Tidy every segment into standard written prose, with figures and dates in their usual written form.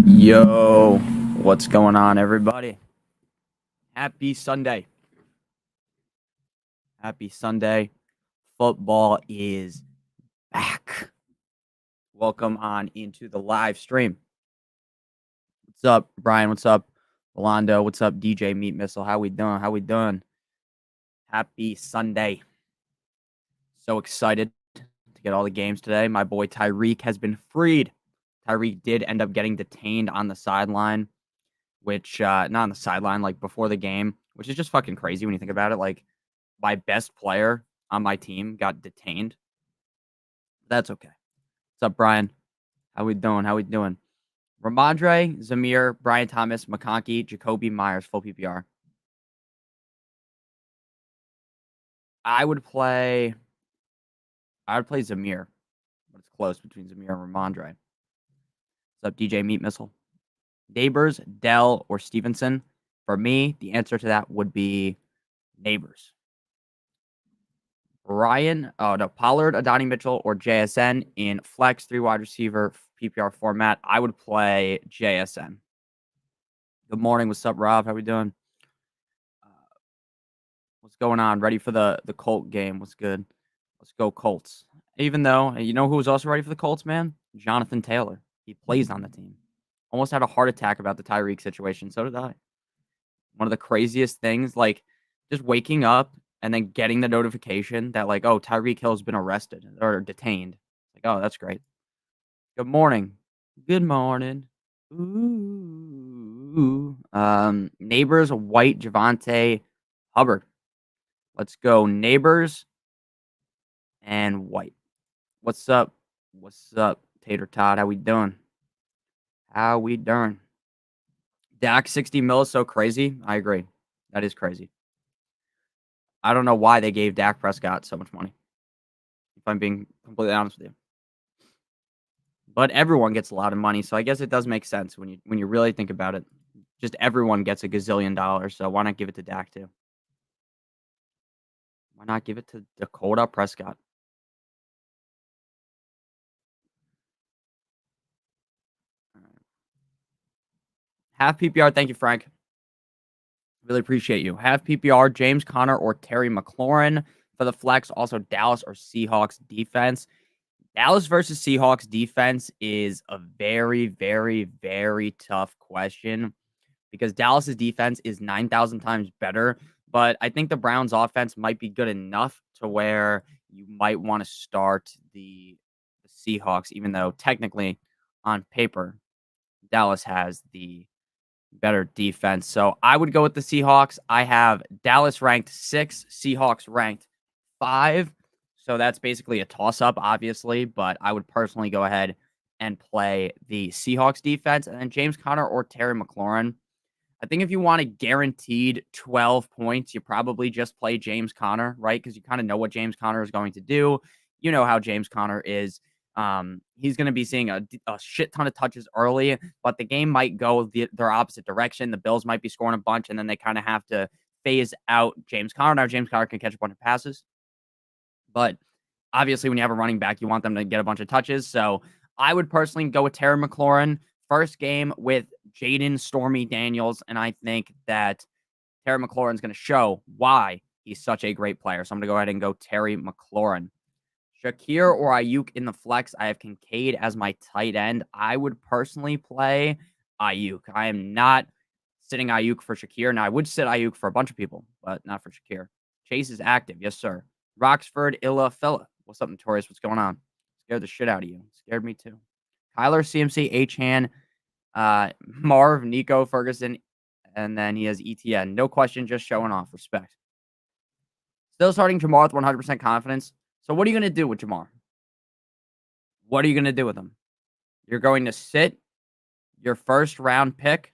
Yo, what's going on, everybody? Happy Sunday. Happy Sunday. Football is back. Welcome on into the live stream. What's up, Brian? What's up, Rolando? What's up, DJ Meat Missile? How we doing? Happy Sunday. So excited to get all the games today. My boy Tyreek has been freed. Tyreek did end up getting detained on the sideline, which not on the sideline, like before the game, which is just fucking crazy when you think about it. Like, my best player on my team got detained. That's okay. What's up, Brian? How we doing? Ramondre, Zamir, Brian Thomas, McConkey, Jacoby Myers, full PPR. I would play Zamir, but it's close between Zamir and Ramondre. What's up, DJ Meat Missile? Neighbors, Dell, or Stevenson? For me, the answer to that would be Neighbors. Pollard, Adonai Mitchell, or JSN in flex 3 wide receiver PPR format. I would play JSN. Good morning. What's up, Rob? How we doing? What's going on? Ready for the Colt game? What's good? Let's go Colts. Even though, you know who was also ready for the Colts, man? Jonathan Taylor. He plays on the team. Almost had a heart attack about the Tyreek situation. So did I. One of the craziest things, like just waking up and then getting the notification that, like, oh, Tyreek Hill's been arrested or detained. Like, oh, that's great. Good morning. Good morning. Ooh. Neighbors, White, Javante, Hubbard. Let's go Neighbors and White. What's up? Tater Todd? How we doing? Dak 60 mil is so crazy. I agree. That is crazy. I don't know why they gave Dak Prescott so much money, if I'm being completely honest with you. But everyone gets a lot of money, so I guess it does make sense when you really think about it. Just everyone gets a gazillion dollars, so why not give it to Dak too? Why not give it to Dakota Prescott? All right. Half PPR, thank you, Frank. Really appreciate you. Half PPR, James Conner or Terry McLaurin for the flex. Also, Dallas or Seahawks defense. Dallas versus Seahawks defense is a very, very, very tough question because Dallas's defense is 9,000 times better. But I think the Browns offense might be good enough to where you might want to start the Seahawks, even though technically on paper, Dallas has the better defense. So I would go with the Seahawks. I have Dallas ranked 6, Seahawks ranked 5. So that's basically a toss-up, obviously, but I would personally go ahead and play the Seahawks defense. And then James Conner or Terry McLaurin. I think if you want a guaranteed 12 points, you probably just play James Conner, right? Because you kind of know what James Conner is going to do. You know how James Conner is. He's going to be seeing a shit ton of touches early, but the game might go their opposite direction. The Bills might be scoring a bunch, and then they kind of have to phase out James Conner. Now, James Conner can catch a bunch of passes. But obviously, when you have a running back, you want them to get a bunch of touches. So I would personally go with Terry McLaurin. First game with Jaden Stormy Daniels. And I think that Terry McLaurin is going to show why he's such a great player. So I'm going to go ahead and go Terry McLaurin. Shakir or Ayuk in the flex. I have Kincaid as my tight end. I would personally play Ayuk. I am not sitting Ayuk for Shakir. Now, I would sit Ayuk for a bunch of people, but not for Shakir. Chase is active. Yes, sir. Roxford, Illa, Fella. What's up, Notorious? What's going on? Scared the shit out of you. Scared me too. Kyler, CMC, H-Han, Marv, Nico, Ferguson, and then he has ETN. No question, just showing off. Respect. Still starting Jamar with 100% confidence. So what are you going to do with Jamar? What are you going to do with him? You're going to sit your first round pick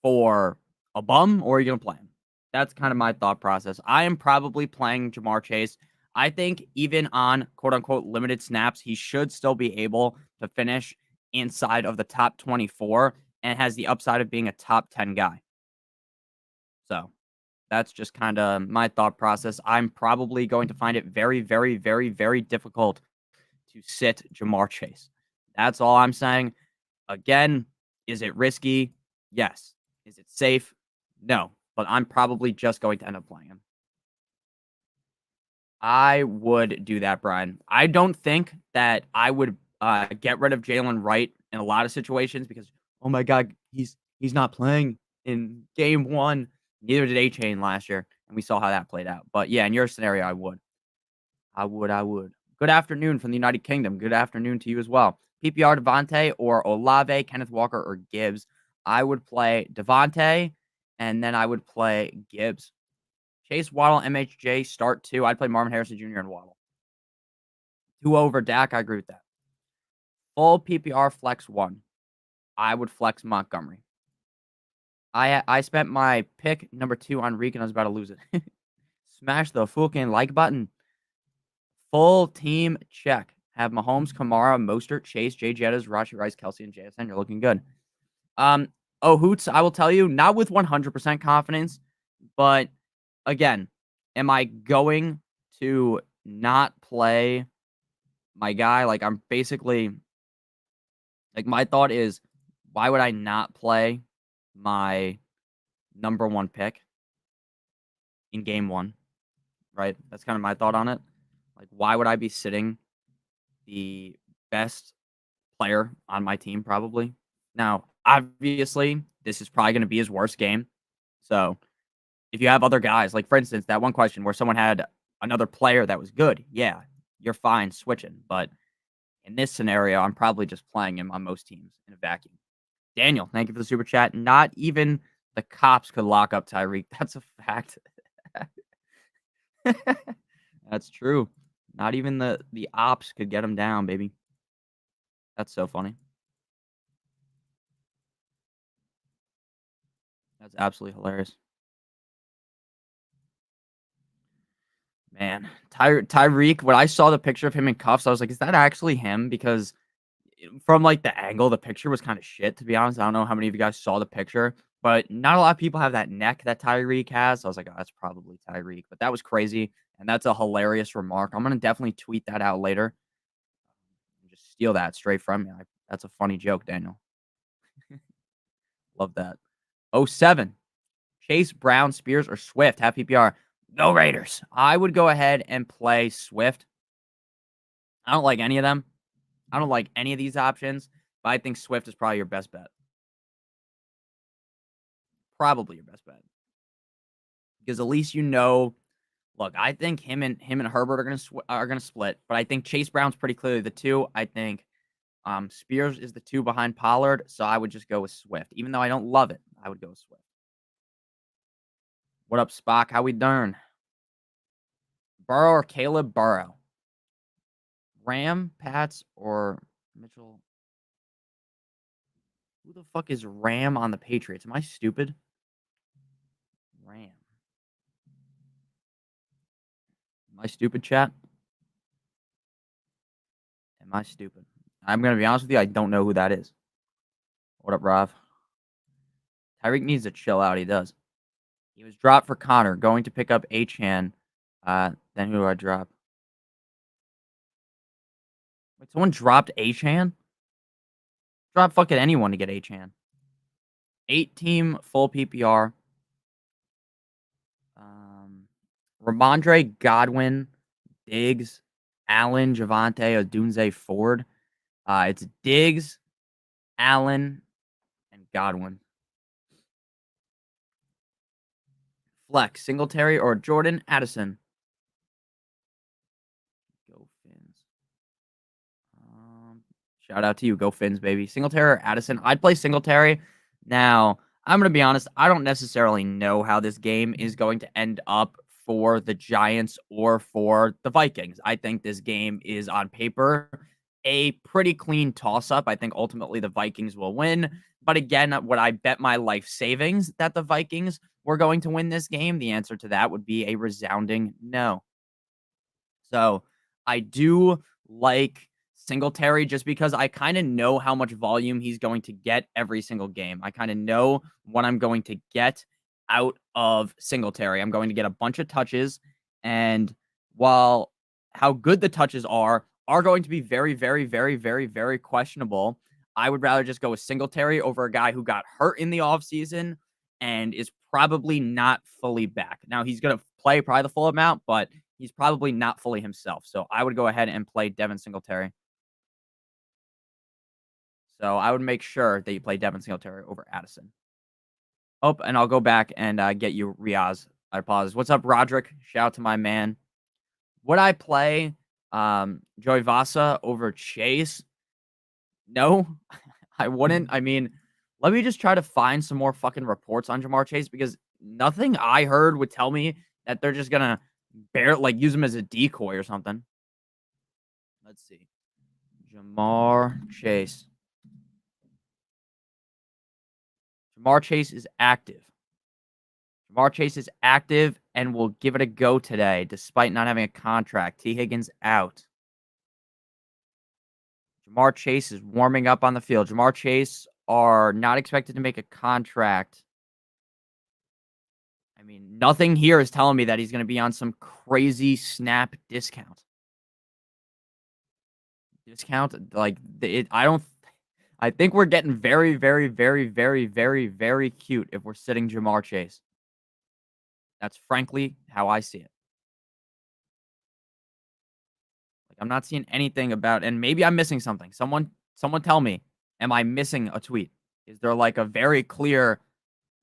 for a bum, or are you going to play him? That's kind of my thought process. I am probably playing Jamar Chase. I think even on quote-unquote limited snaps, he should still be able to finish inside of the top 24 and has the upside of being a top 10 guy. So that's just kind of my thought process. I'm probably going to find it very, very, very, very difficult to sit Jamar Chase. That's all I'm saying. Again, Is it risky? Yes. Is it safe? No. But I'm probably just going to end up playing him. I would do that, Brian. I don't think that I would get rid of Jalen Wright in a lot of situations because, oh my God, he's not playing in game one. Neither did A-Chain last year, and we saw how that played out. But yeah, in your scenario, I would. I would. Good afternoon from the United Kingdom. Good afternoon to you as well. PPR Devontae or Olave, Kenneth Walker or Gibbs. I would play Devontae, and then I would play Gibbs. Chase, Waddle, MHJ, start 2. I'd play Marvin Harrison Jr. and Waddle. 2 over Dak. I agree with that. Full PPR flex 1. I would flex Montgomery. I spent my pick number 2 on Reek, and I was about to lose it. Smash the fucking like button. Full team check. Have Mahomes, Kamara, Mostert, Chase, Jay Jettas, Rashi Rice, Kelsey, and JSN. You're looking good. Hoots, I will tell you, not with 100% confidence, but again, am I going to not play my guy? Like, I'm basically, like, my thought is, why would I not play my number 1 pick in game 1? Right? That's kind of my thought on it. Like, why would I be sitting the best player on my team, probably? Now, obviously, this is probably going to be his worst game. So, if you have other guys, like for instance, that one question where someone had another player that was good, yeah, you're fine switching. But in this scenario, I'm probably just playing him on most teams in a vacuum. Daniel, thank you for the super chat. Not even the cops could lock up Tyreek. That's a fact. That's true. Not even the ops could get him down, baby. That's so funny. That's absolutely hilarious. Man, Tyreek, when I saw the picture of him in cuffs, I was like, is that actually him? Because from like the angle, the picture was kind of shit, to be honest. I don't know how many of you guys saw the picture, but not a lot of people have that neck that Tyreek has. So I was like, oh, that's probably Tyreek. But that was crazy. And that's a hilarious remark. I'm going to definitely tweet that out later. Just steal that straight from you. That's a funny joke, Daniel. Love that. 07. Chase, Brown, Spears, or Swift. Have PPR. Go Raiders. I would go ahead and play Swift. I don't like any of them. I don't like any of these options, but I think Swift is probably your best bet. Probably your best bet. Because at least you know, look, I think him and Herbert are gonna split, but I think Chase Brown's pretty clearly the 2. I think Spears is the 2 behind Pollard, so I would just go with Swift. Even though I don't love it, I would go with Swift. What up, Spock? How we doing? Burrow or Caleb? Burrow. Ram, Pats, or Mitchell? Who the fuck is Ram on the Patriots? Am I stupid? Ram. Am I stupid, chat? Am I stupid? I'm going to be honest with you. I don't know who that is. What up, Rob? Tyreek needs to chill out. He does. He was dropped for Connor. Going to pick up H-Han. Then who do I drop? Wait, someone dropped H-Han? Drop fucking anyone to get H-Han. 8-team full PPR. Ramondre, Godwin, Diggs, Allen, Javonte, Odunze, Ford. It's Diggs, Allen, and Godwin. Flex, Singletary or Jordan Addison. Go Fins. Shout out to you. Go Fins, baby. Singletary or Addison. I'd play Singletary. Now, I'm going to be honest. I don't necessarily know how this game is going to end up for the Giants or for the Vikings. I think this game is on paper a pretty clean toss-up. I think ultimately the Vikings will win. But again, would I bet my life savings that the Vikings were going to win this game? The answer to that would be a resounding no. So I do like Singletary just because I kind of know how much volume he's going to get every single game. I kind of know what I'm going to get out of Singletary. I'm going to get a bunch of touches. And while how good the touches are going to be very, very, very, very, very questionable, I would rather just go with Singletary over a guy who got hurt in the offseason and is probably not fully back. Now, he's going to play probably the full amount, but he's probably not fully himself. So I would go ahead and play Devin Singletary. So I would make sure that you play Devin Singletary over Addison. Oh, and I'll go back and get you Riaz. I apologize. What's up, Roderick? Shout out to my man. Would I play Joey Vasa over Chase? No, I wouldn't. I mean, let me just try to find some more fucking reports on Jamar Chase because nothing I heard would tell me that they're just gonna use him as a decoy or something. Let's see. Jamar Chase. Jamar Chase is active. Jamar Chase is active and will give it a go today, despite not having a contract. T. Higgins out. Jamar Chase is warming up on the field. Jamar Chase are not expected to make a contract. I mean, nothing here is telling me that he's going to be on some crazy snap discount. I think we're getting very, very, very, very, very, very cute if we're sitting Jamar Chase. That's frankly how I see it. I'm not seeing anything about, and maybe I'm missing something. Someone tell me, am I missing a tweet? Is there like a very clear,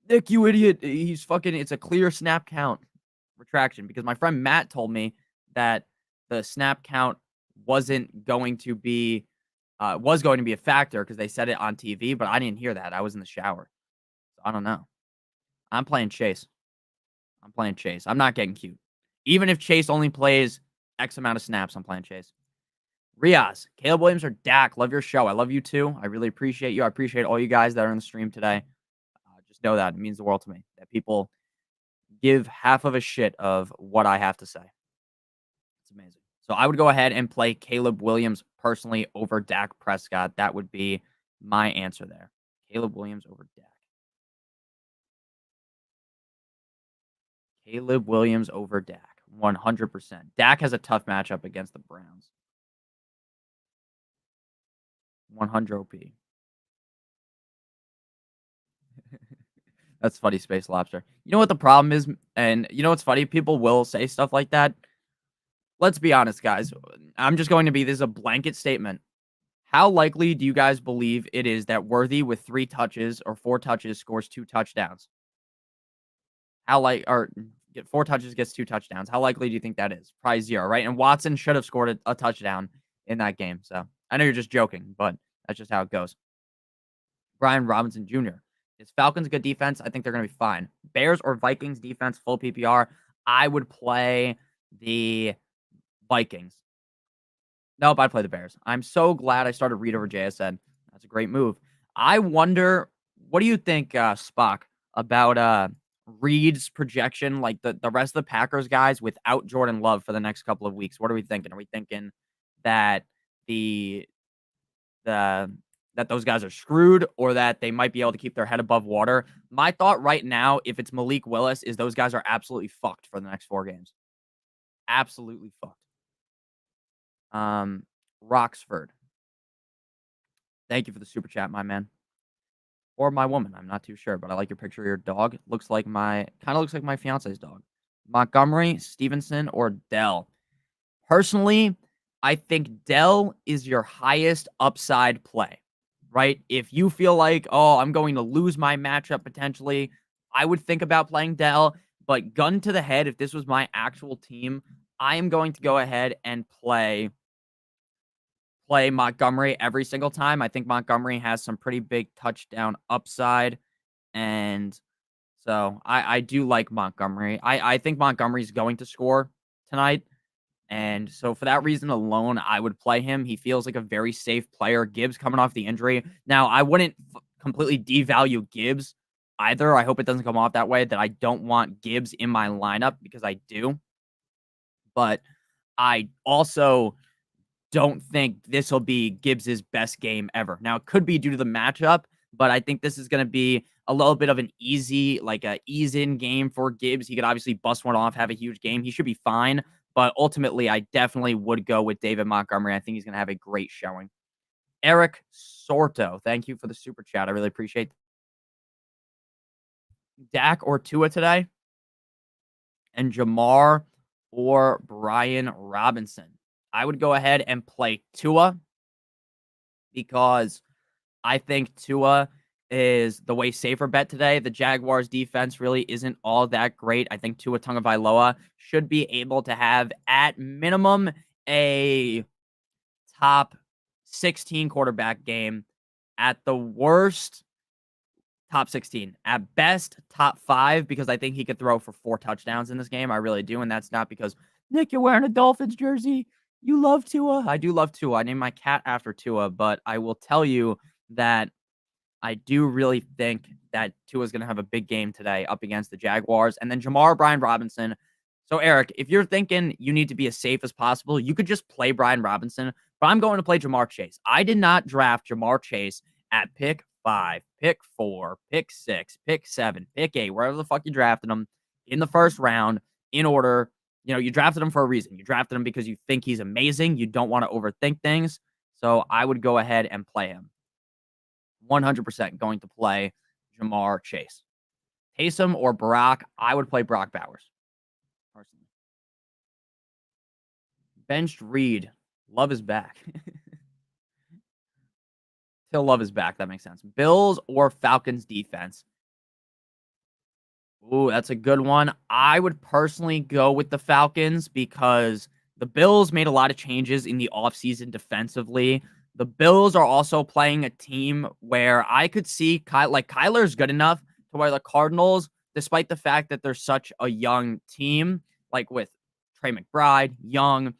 Nick, you idiot, it's a clear snap count retraction? Because my friend Matt told me that the snap count wasn't going to be, was going to be a factor because they said it on TV, but I didn't hear that. I was in the shower. So I don't know. I'm playing Chase. I'm not getting cute. Even if Chase only plays X amount of snaps, I'm playing Chase. Riaz, Caleb Williams, or Dak. Love your show. I love you too. I really appreciate you. I appreciate all you guys that are in the stream today. Just know that it means the world to me that people give half of a shit of what I have to say. It's amazing. So I would go ahead and play Caleb Williams personally over Dak Prescott. That would be my answer there. Caleb Williams over Dak. Caleb Williams over Dak. 100%. Dak has a tough matchup against the Browns. 100 OP. That's funny, Space Lobster. You know what the problem is? And you know what's funny? People will say stuff like that. Let's be honest, guys. This is a blanket statement. How likely do you guys believe it is that Worthy with 3 touches or 4 touches scores 2 touchdowns? Or get 4 touches, gets 2 touchdowns. How likely do you think that is? Probably 0, right? And Watson should have scored a touchdown in that game. So I know you're just joking, but that's just how it goes. Brian Robinson Jr. Is Falcons a good defense? I think they're going to be fine. Bears or Vikings defense, full PPR. I would play the Vikings. Nope, I'd play the Bears. I'm so glad I started Reed over JSN. That's a great move. I wonder, what do you think, Spock, about Reed's projection, like the rest of the Packers guys without Jordan Love for the next couple of weeks? What are we thinking? Are we thinking that that those guys are screwed or that they might be able to keep their head above water? My thought right now, if it's Malik Willis, is those guys are absolutely fucked for the next 4 games. Absolutely fucked. Roxford. Thank you for the super chat, my man. Or my woman. I'm not too sure, but I like your picture of your dog. Kind of looks like my fiance's dog. Montgomery, Stevenson, or Dell. Personally, I think Dell is your highest upside play, right? If you feel like, oh, I'm going to lose my matchup potentially, I would think about playing Dell. But gun to the head, if this was my actual team, I am going to go ahead and play Montgomery every single time. I think Montgomery has some pretty big touchdown upside. And so I do like Montgomery. I think Montgomery's going to score tonight. And so for that reason alone, I would play him. He feels like a very safe player. Gibbs coming off the injury. Now, I wouldn't completely devalue Gibbs either. I hope it doesn't come off that way, that I don't want Gibbs in my lineup, because I do. But I also don't think this will be Gibbs's best game ever. Now, it could be due to the matchup, but I think this is going to be a little bit of an ease-in game for Gibbs. He could obviously bust one off, have a huge game. He should be fine, but ultimately, I definitely would go with David Montgomery. I think he's going to have a great showing. Eric Sorto, thank you for the super chat. I really appreciate Dak or Tua today, and Jamar or Brian Robinson. I would go ahead and play Tua because I think Tua is the way safer bet today. The Jaguars defense really isn't all that great. I think Tua Tagovailoa should be able to have at minimum a top 16 quarterback game. At the worst, top 16. At best, top 5, because I think he could throw for 4 touchdowns in this game. I really do. And that's not because, Nick, you're wearing a Dolphins jersey. You love Tua. I do love Tua. I named my cat after Tua, but I will tell you that I do really think that Tua's going to have a big game today up against the Jaguars. And then Brian Robinson. So, Eric, if you're thinking you need to be as safe as possible, you could just play Brian Robinson, but I'm going to play Jamar Chase. I did not draft Jamar Chase at pick 5, pick 4, pick 6, pick 7, pick 8, wherever the fuck you drafted him in the first round in order. You know, you drafted him for a reason. You drafted him because you think he's amazing. You don't want to overthink things. So I would go ahead and play him. 100% going to play Jamar Chase. Taysom or Brock, I would play Brock Bowers, personally. Benched Reed. Love is back. Till Love is back. That makes sense. Bills or Falcons defense. Ooh, that's a good one. I would personally go with the Falcons because the Bills made a lot of changes in the offseason defensively. The Bills are also playing a team where I could see Kyler's good enough to where the Cardinals, despite the fact that they're such a young team, like with Trey McBride, young,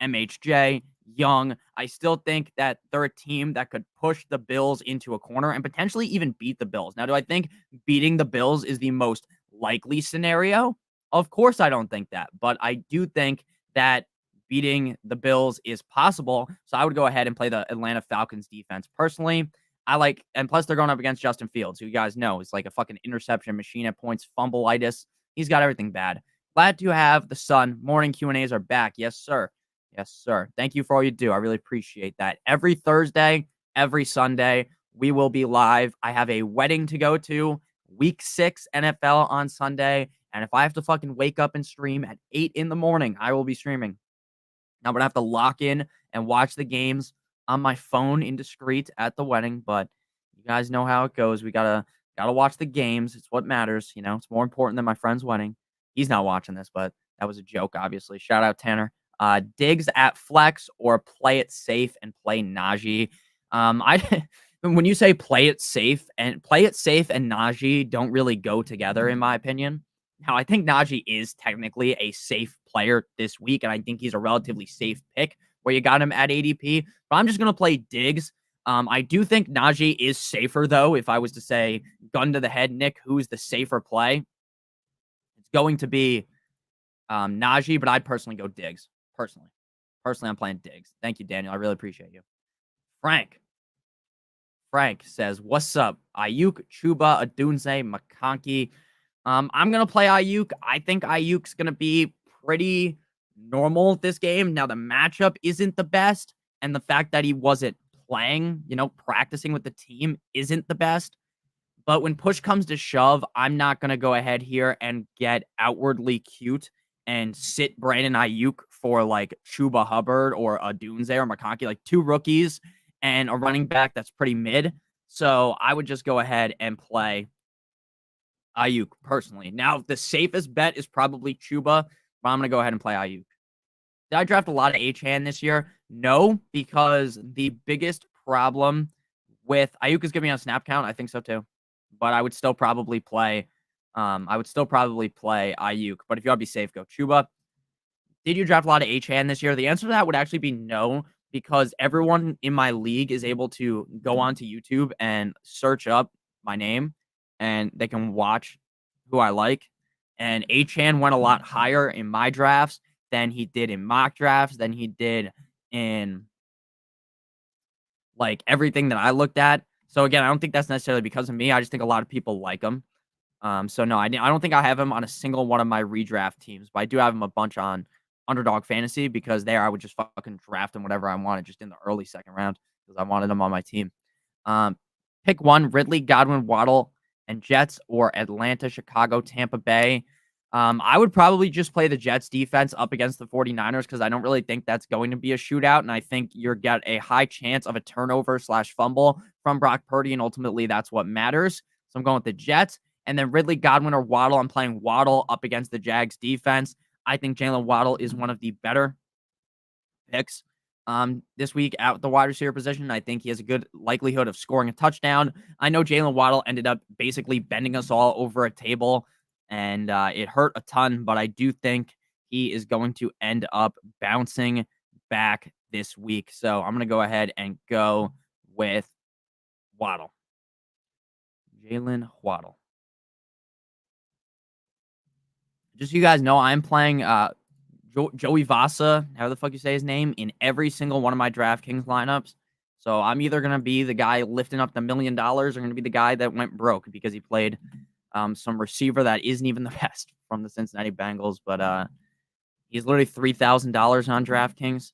MHJ, young, I still think that they're a team that could push the Bills into a corner and potentially even beat the Bills. Now, do I think beating the Bills is the most likely scenario? Of course, I don't think that, but I do think that beating the Bills is possible. So I would go ahead and play the Atlanta Falcons defense. Personally, and plus they're going up against Justin Fields, who you guys know is like a fucking interception machine at points, fumbleitis. He's got everything bad. Glad to have the Sun. Morning Q&As are back. Yes, sir. Yes, sir. Thank you for all you do. I really appreciate that. Every Thursday, every Sunday, we will be live. I have a wedding to go to, week 6 NFL on Sunday. And if I have to fucking wake up and stream at 8 in the morning, I will be streaming. I'm going to have to lock in and watch the games on my phone indiscreet at the wedding, but you guys know how it goes. We gotta watch the games. It's what matters. You know, it's more important than my friend's wedding. He's not watching this, but that was a joke, obviously. Shout out Tanner. Diggs at flex or play it safe and play Najee. When you say play it safe and Najee don't really go together, in my opinion. Now, I think Najee is technically a safe player this week, and I think he's a relatively safe pick where you got him at ADP. But I'm just going to play Diggs. I do think Najee is safer, though. If I was to say, gun to the head, Nick, who's the safer play? It's going to be Najee, but I'd personally go Diggs. Personally, I'm playing Diggs. Thank you, Daniel. I really appreciate you. Frank says, what's up? Ayuk, Chuba, Adunze, McConkey. I'm going to play Ayuk. I think Ayuk's going to be pretty normal this game. Now, the matchup isn't the best, and the fact that he wasn't playing, practicing with the team isn't the best. But when push comes to shove, I'm not going to go ahead here and get outwardly cute and sit Brandon Ayuk for like Chuba Hubbard or Adunze or McConkey, like 2 rookies and a running back that's pretty mid. So I would just go ahead and play Ayuk personally. Now, the safest bet is probably Chuba, but I'm going to go ahead and play Ayuk. Did I draft a lot of H-hand this year? No, because the biggest problem with Ayuk is giving me a snap count. I think so too, but I would still probably play. Ayuk. But if you want to be safe, go Chuba. Did you draft a lot of H-hand this year? The answer to that would actually be no, because everyone in my league is able to go onto YouTube and search up my name, and they can watch who I like. And H-hand went a lot higher in my drafts than he did in mock drafts, than he did in like everything that I looked at. So again, I don't think that's necessarily because of me. I just think a lot of people like him. So no, I don't think I have him on a single one of my redraft teams, but I do have him a bunch on Underdog Fantasy because there I would just fucking draft him whatever I wanted just in the early second round. because I wanted him on my team. Um, Pick one: Ridley, Godwin, Waddle, and Jets, or Atlanta, Chicago, Tampa Bay. I would probably just play the Jets defense up against the 49ers because I don't really think that's going to be a shootout. And I think you're get a high chance of a turnover / fumble from Brock Purdy. And ultimately, that's what matters. So I'm going with the Jets. And then Ridley, Godwin, or Waddle. I'm playing Waddle up against the Jags defense. I think Jalen Waddle is one of the better picks this week at the wide receiver position. I think he has a good likelihood of scoring a touchdown. I know Jalen Waddle ended up basically bending us all over a table, and it hurt a ton, but I do think he is going to end up bouncing back this week. So I'm going to go ahead and go with Waddle. Jalen Waddle. Just so you guys know, I'm playing Joey Vasa, how the fuck you say his name, in every single one of my DraftKings lineups. So I'm either going to be the guy lifting up the $1 million or going to be the guy that went broke because he played some receiver that isn't even the best from the Cincinnati Bengals. But he's literally $3,000 on DraftKings,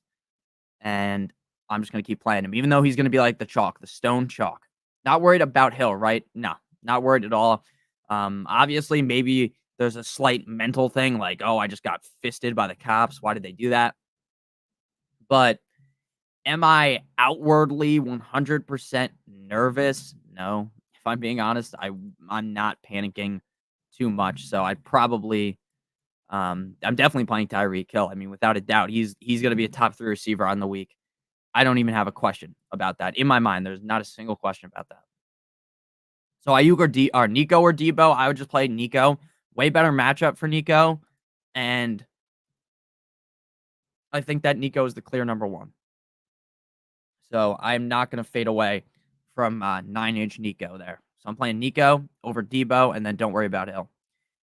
and I'm just going to keep playing him, even though he's going to be like the chalk, the stone chalk. Not worried about Hill, right? No, not worried at all. Obviously, maybe there's a slight mental thing like, oh, I just got fisted by the cops. Why did they do that? But am I outwardly 100% nervous? No. If I'm being honest, I'm not panicking too much. So I'd probably I'm definitely playing Tyreek Hill. I mean, without a doubt, he's going to be a top 3 receiver on the week. I don't even have a question about that. In my mind, there's not a single question about that. So Ayuk or Nico or Debo, I would just play Nico. Way better matchup for Nico. And I think that Nico is the clear number 1. So I'm not going to fade away from 9-inch Nico there. So I'm playing Nico over Debo, and then don't worry about Hill.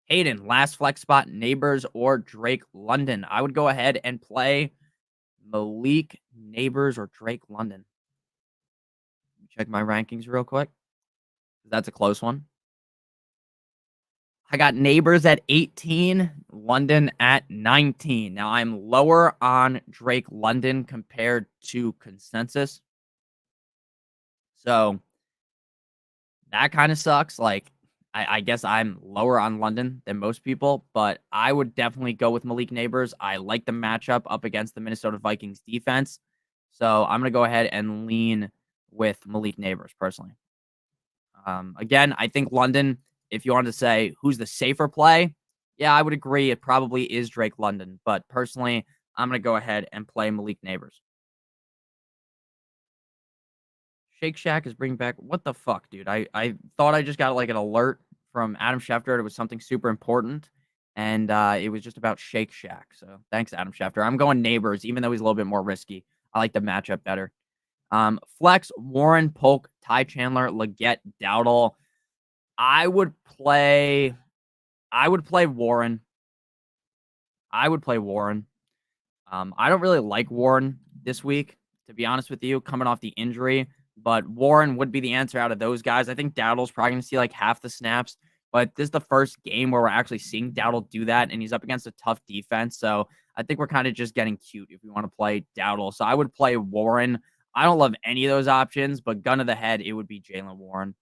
Hayden, last flex spot, Neighbors or Drake London. I would go ahead and play Malik Neighbors or Drake London. Check my rankings real quick. That's a close one. I got Neighbors at 18, London at 19. Now I'm lower on Drake London compared to consensus. So that kind of sucks. Like, I guess I'm lower on London than most people, but I would definitely go with Malik Neighbors. I like the matchup up against the Minnesota Vikings defense. So I'm going to go ahead and lean with Malik Neighbors personally. Again, I think London, if you wanted to say who's the safer play, yeah, I would agree. It probably is Drake London. But personally, I'm going to go ahead and play Malik Neighbors. Shake Shack is bringing back. What the fuck, dude? I thought I just got like an alert from Adam Schefter. It was something super important. And it was just about Shake Shack. So thanks, Adam Schefter. I'm going Neighbors, even though he's a little bit more risky. I like the matchup better. Flex, Warren, Polk, Ty Chandler, Leggett, Dowdle. I would play Warren. I don't really like Warren this week, to be honest with you, coming off the injury. But Warren would be the answer out of those guys. I think Dowdle's probably going to see like half the snaps. But this is the first game where we're actually seeing Dowdle do that, and he's up against a tough defense. So I think we're kind of just getting cute if we want to play Dowdle. So I would play Warren. I don't love any of those options, but gun to the head, it would be Jalen Warren.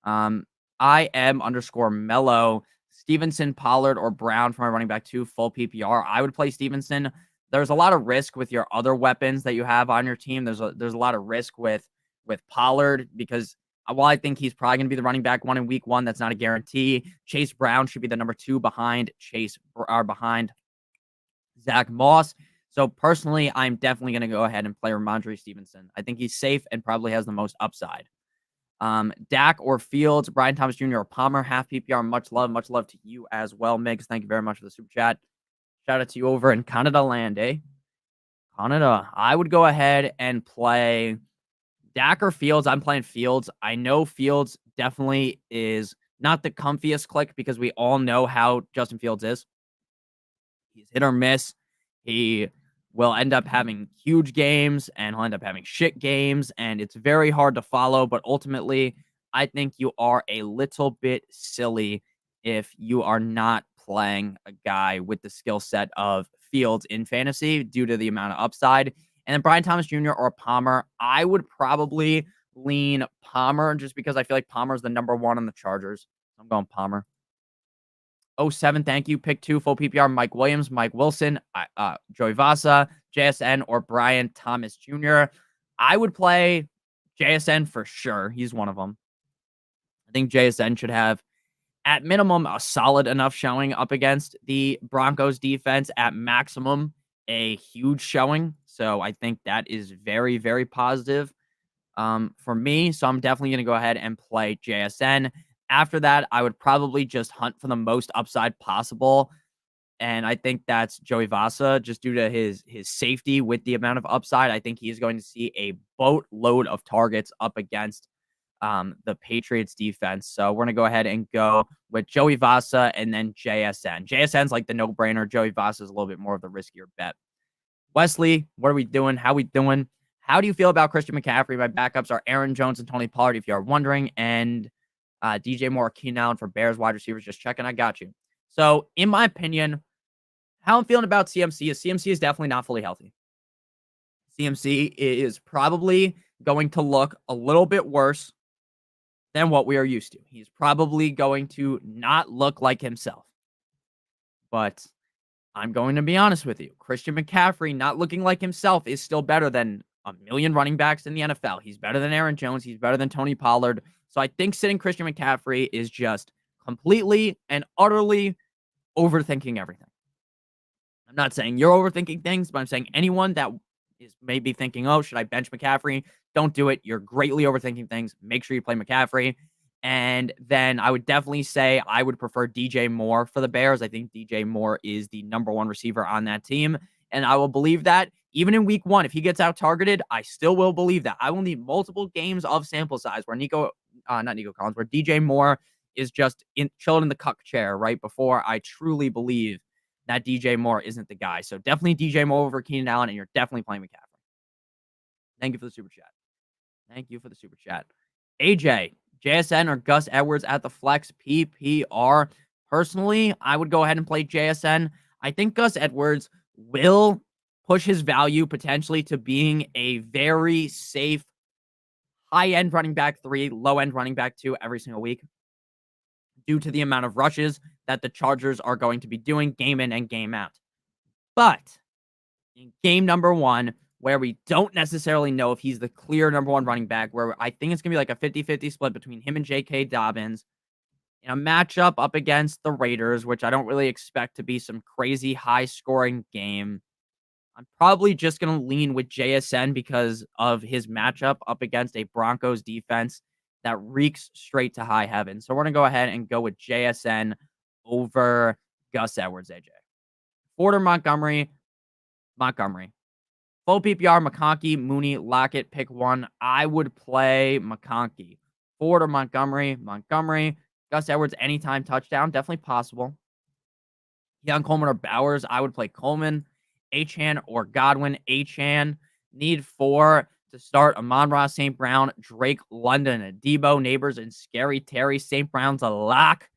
I am _ Mellow, Stevenson, Pollard, or Brown for my running back 2, full PPR. I would play Stevenson. There's a lot of risk with your other weapons that you have on your team. There's a lot of risk with Pollard because while I think he's probably going to be the running back 1 in week 1, that's not a guarantee. Chase Brown should be the number 2 behind Zach Moss. So personally, I'm definitely going to go ahead and play Ramondre Stevenson. I think he's safe and probably has the most upside. Dak or Fields, Brian Thomas Jr. or Palmer, half PPR. Much love to you as well, Migs. Thank you very much for the super chat. Shout out to you over in Canada land, eh? Canada. I would go ahead and play Dak or Fields. I'm playing Fields. I know Fields definitely is not the comfiest click because we all know how Justin Fields is. He's hit or miss. He will end up having huge games and he'll end up having shit games, and it's very hard to follow. But ultimately, I think you are a little bit silly if you are not playing a guy with the skill set of Fields in fantasy due to the amount of upside. And then Brian Thomas Jr. or Palmer. I would probably lean Palmer just because I feel like Palmer is the number one on the Chargers. I'm going Palmer. Oh seven, thank you. Pick 2, full PPR, Mike Williams, Mike Wilson, Joey Vasa, JSN, or Brian Thomas Jr. I would play JSN for sure. He's one of them. I think JSN should have, at minimum, a solid enough showing up against the Broncos defense. At maximum, a huge showing. So I think that is very, very positive for me. So I'm definitely going to go ahead and play JSN. After that, I would probably just hunt for the most upside possible. And I think that's Joey Vasa, just due to his safety with the amount of upside. I think he's going to see a boatload of targets up against the Patriots defense. So we're going to go ahead and go with Joey Vasa and then JSN. JSN's like the no-brainer. Joey Vasa is a little bit more of the riskier bet. Wesley, what are we doing? How are we doing? How do you feel about Christian McCaffrey? My backups are Aaron Jones and Tony Pollard, if you are wondering, and DJ Moore, Keenan Allen for Bears wide receivers. Just checking. I got you. So, in my opinion, how I'm feeling about CMC is definitely not fully healthy. CMC is probably going to look a little bit worse than what we are used to. He's probably going to not look like himself. But I'm going to be honest with you. Christian McCaffrey not looking like himself is still better than a million running backs in the NFL. He's better than Aaron Jones. He's better than Tony Pollard. So I think sitting Christian McCaffrey is just completely and utterly overthinking everything. I'm not saying you're overthinking things, but I'm saying anyone that is maybe thinking, oh, should I bench McCaffrey? Don't do it. You're greatly overthinking things. Make sure you play McCaffrey. And then I would definitely say I would prefer DJ Moore for the Bears. I think DJ Moore is the number one receiver on that team. And I will believe that even in week 1, if he gets out targeted, I still will believe that. I will need multiple games of sample size where where DJ Moore is just chilling in the cuck chair right before I truly believe that DJ Moore isn't the guy. So definitely DJ Moore over Keenan Allen, and you're definitely playing McCaffrey. Thank you for the super chat. Thank you for the super chat. AJ, JSN or Gus Edwards at the flex PPR. Personally, I would go ahead and play JSN. I think Gus Edwards will push his value potentially to being a very safe high-end running back 3, low-end running back 2 every single week due to the amount of rushes that the Chargers are going to be doing game in and game out. But in game number 1, where we don't necessarily know if he's the clear number 1 running back, where I think it's going to be like a 50-50 split between him and J.K. Dobbins in a matchup up against the Raiders, which I don't really expect to be some crazy high-scoring game. I'm probably just going to lean with JSN because of his matchup up against a Broncos defense that reeks straight to high heaven. So we're going to go ahead and go with JSN over Gus Edwards, AJ. Ford or Montgomery. Full PPR, McConkey, Mooney, Lockett, pick 1. I would play McConkey. Ford or Montgomery. Gus Edwards, anytime touchdown, definitely possible. Young Coleman or Bowers, I would play Coleman. Achane or Godwin. Achane. Need 4 to start Amon-Ra, St. Brown, Drake London, Debo, Neighbors, and Scary Terry. St. Brown's a lock.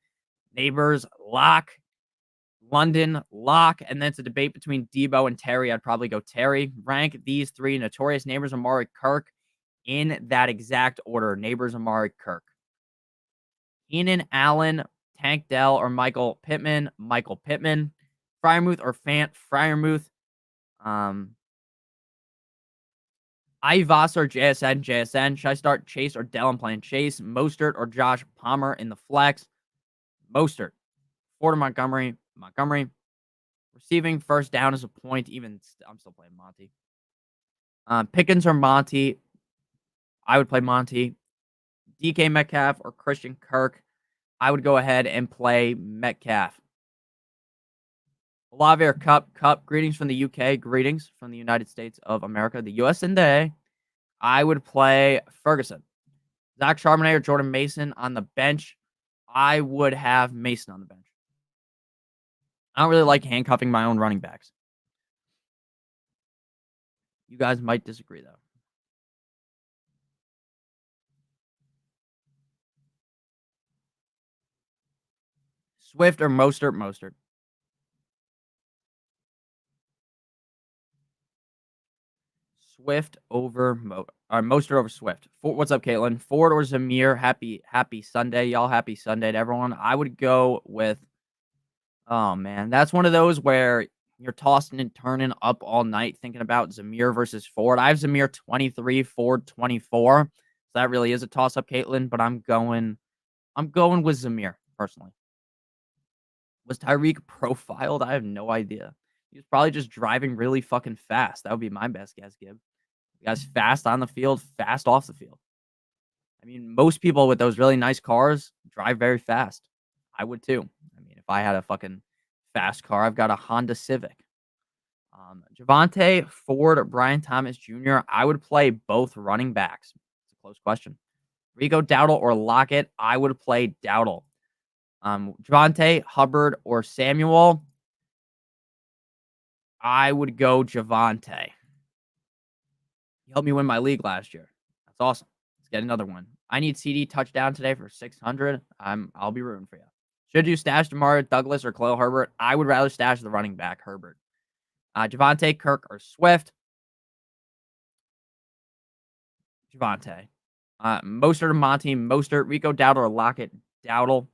Neighbors, lock. London, lock. And then it's a debate between Debo and Terry. I'd probably go Terry. Rank these 3: Notorious, Neighbors, Amari, Kirk, in that exact order. Neighbors, Amari, Kirk. Keenan Allen, Tank Dell, or Michael Pittman. Freiermuth or Fant. Freiermuth. Ivas or JSN. Should I start Chase or Dell? I'm playing Chase. Mostert or Josh Palmer in the flex. Mostert. Ford or Montgomery. Receiving first down is a point. I'm still playing Monty. Pickens or Monty. I would play Monty. DK Metcalf or Christian Kirk. I would go ahead and play Metcalf. Olave or Cup. Greetings from the UK. Greetings from the United States of America. The US and day. I would play Ferguson. Zach Charbonnet or Jordan Mason on the bench. I would have Mason on the bench. I don't really like handcuffing my own running backs. You guys might disagree, though. Swift or Mostert. Swift over Mostert over Swift. What's up, Caitlin? Ford or Zamir? Happy Sunday, y'all. Happy Sunday to everyone. I would go with. Oh man, that's one of those where you're tossing and turning up all night thinking about Zamir versus Ford. I have Zamir 23, Ford 24. So that really is a toss up, Caitlin. But I'm going with Zamir personally. Was Tyreek profiled? I have no idea. He was probably just driving really fucking fast. That would be my best guess, Gib. The guy's fast on the field, fast off the field. I mean, most people with those really nice cars drive very fast. I would too. I mean, if I had a fucking fast car, I've got a Honda Civic. Javonte, Ford, or Brian Thomas Jr., I would play both running backs. It's a close question. Rico Dowdle or Lockett, I would play Dowdle. Javonte, Hubbard, or Samuel, I would go Javonte. He helped me win my league last year. That's awesome. Let's get another one. I need CD touchdown today for 600. I'll be rooting for you. Should you stash DeMar Douglas or Khalil Herbert? I would rather stash the running back, Herbert. Javonte, Kirk, or Swift? Javonte. Mostert or Monty? Mostert. Rico Dowdle or Lockett? Dowdle.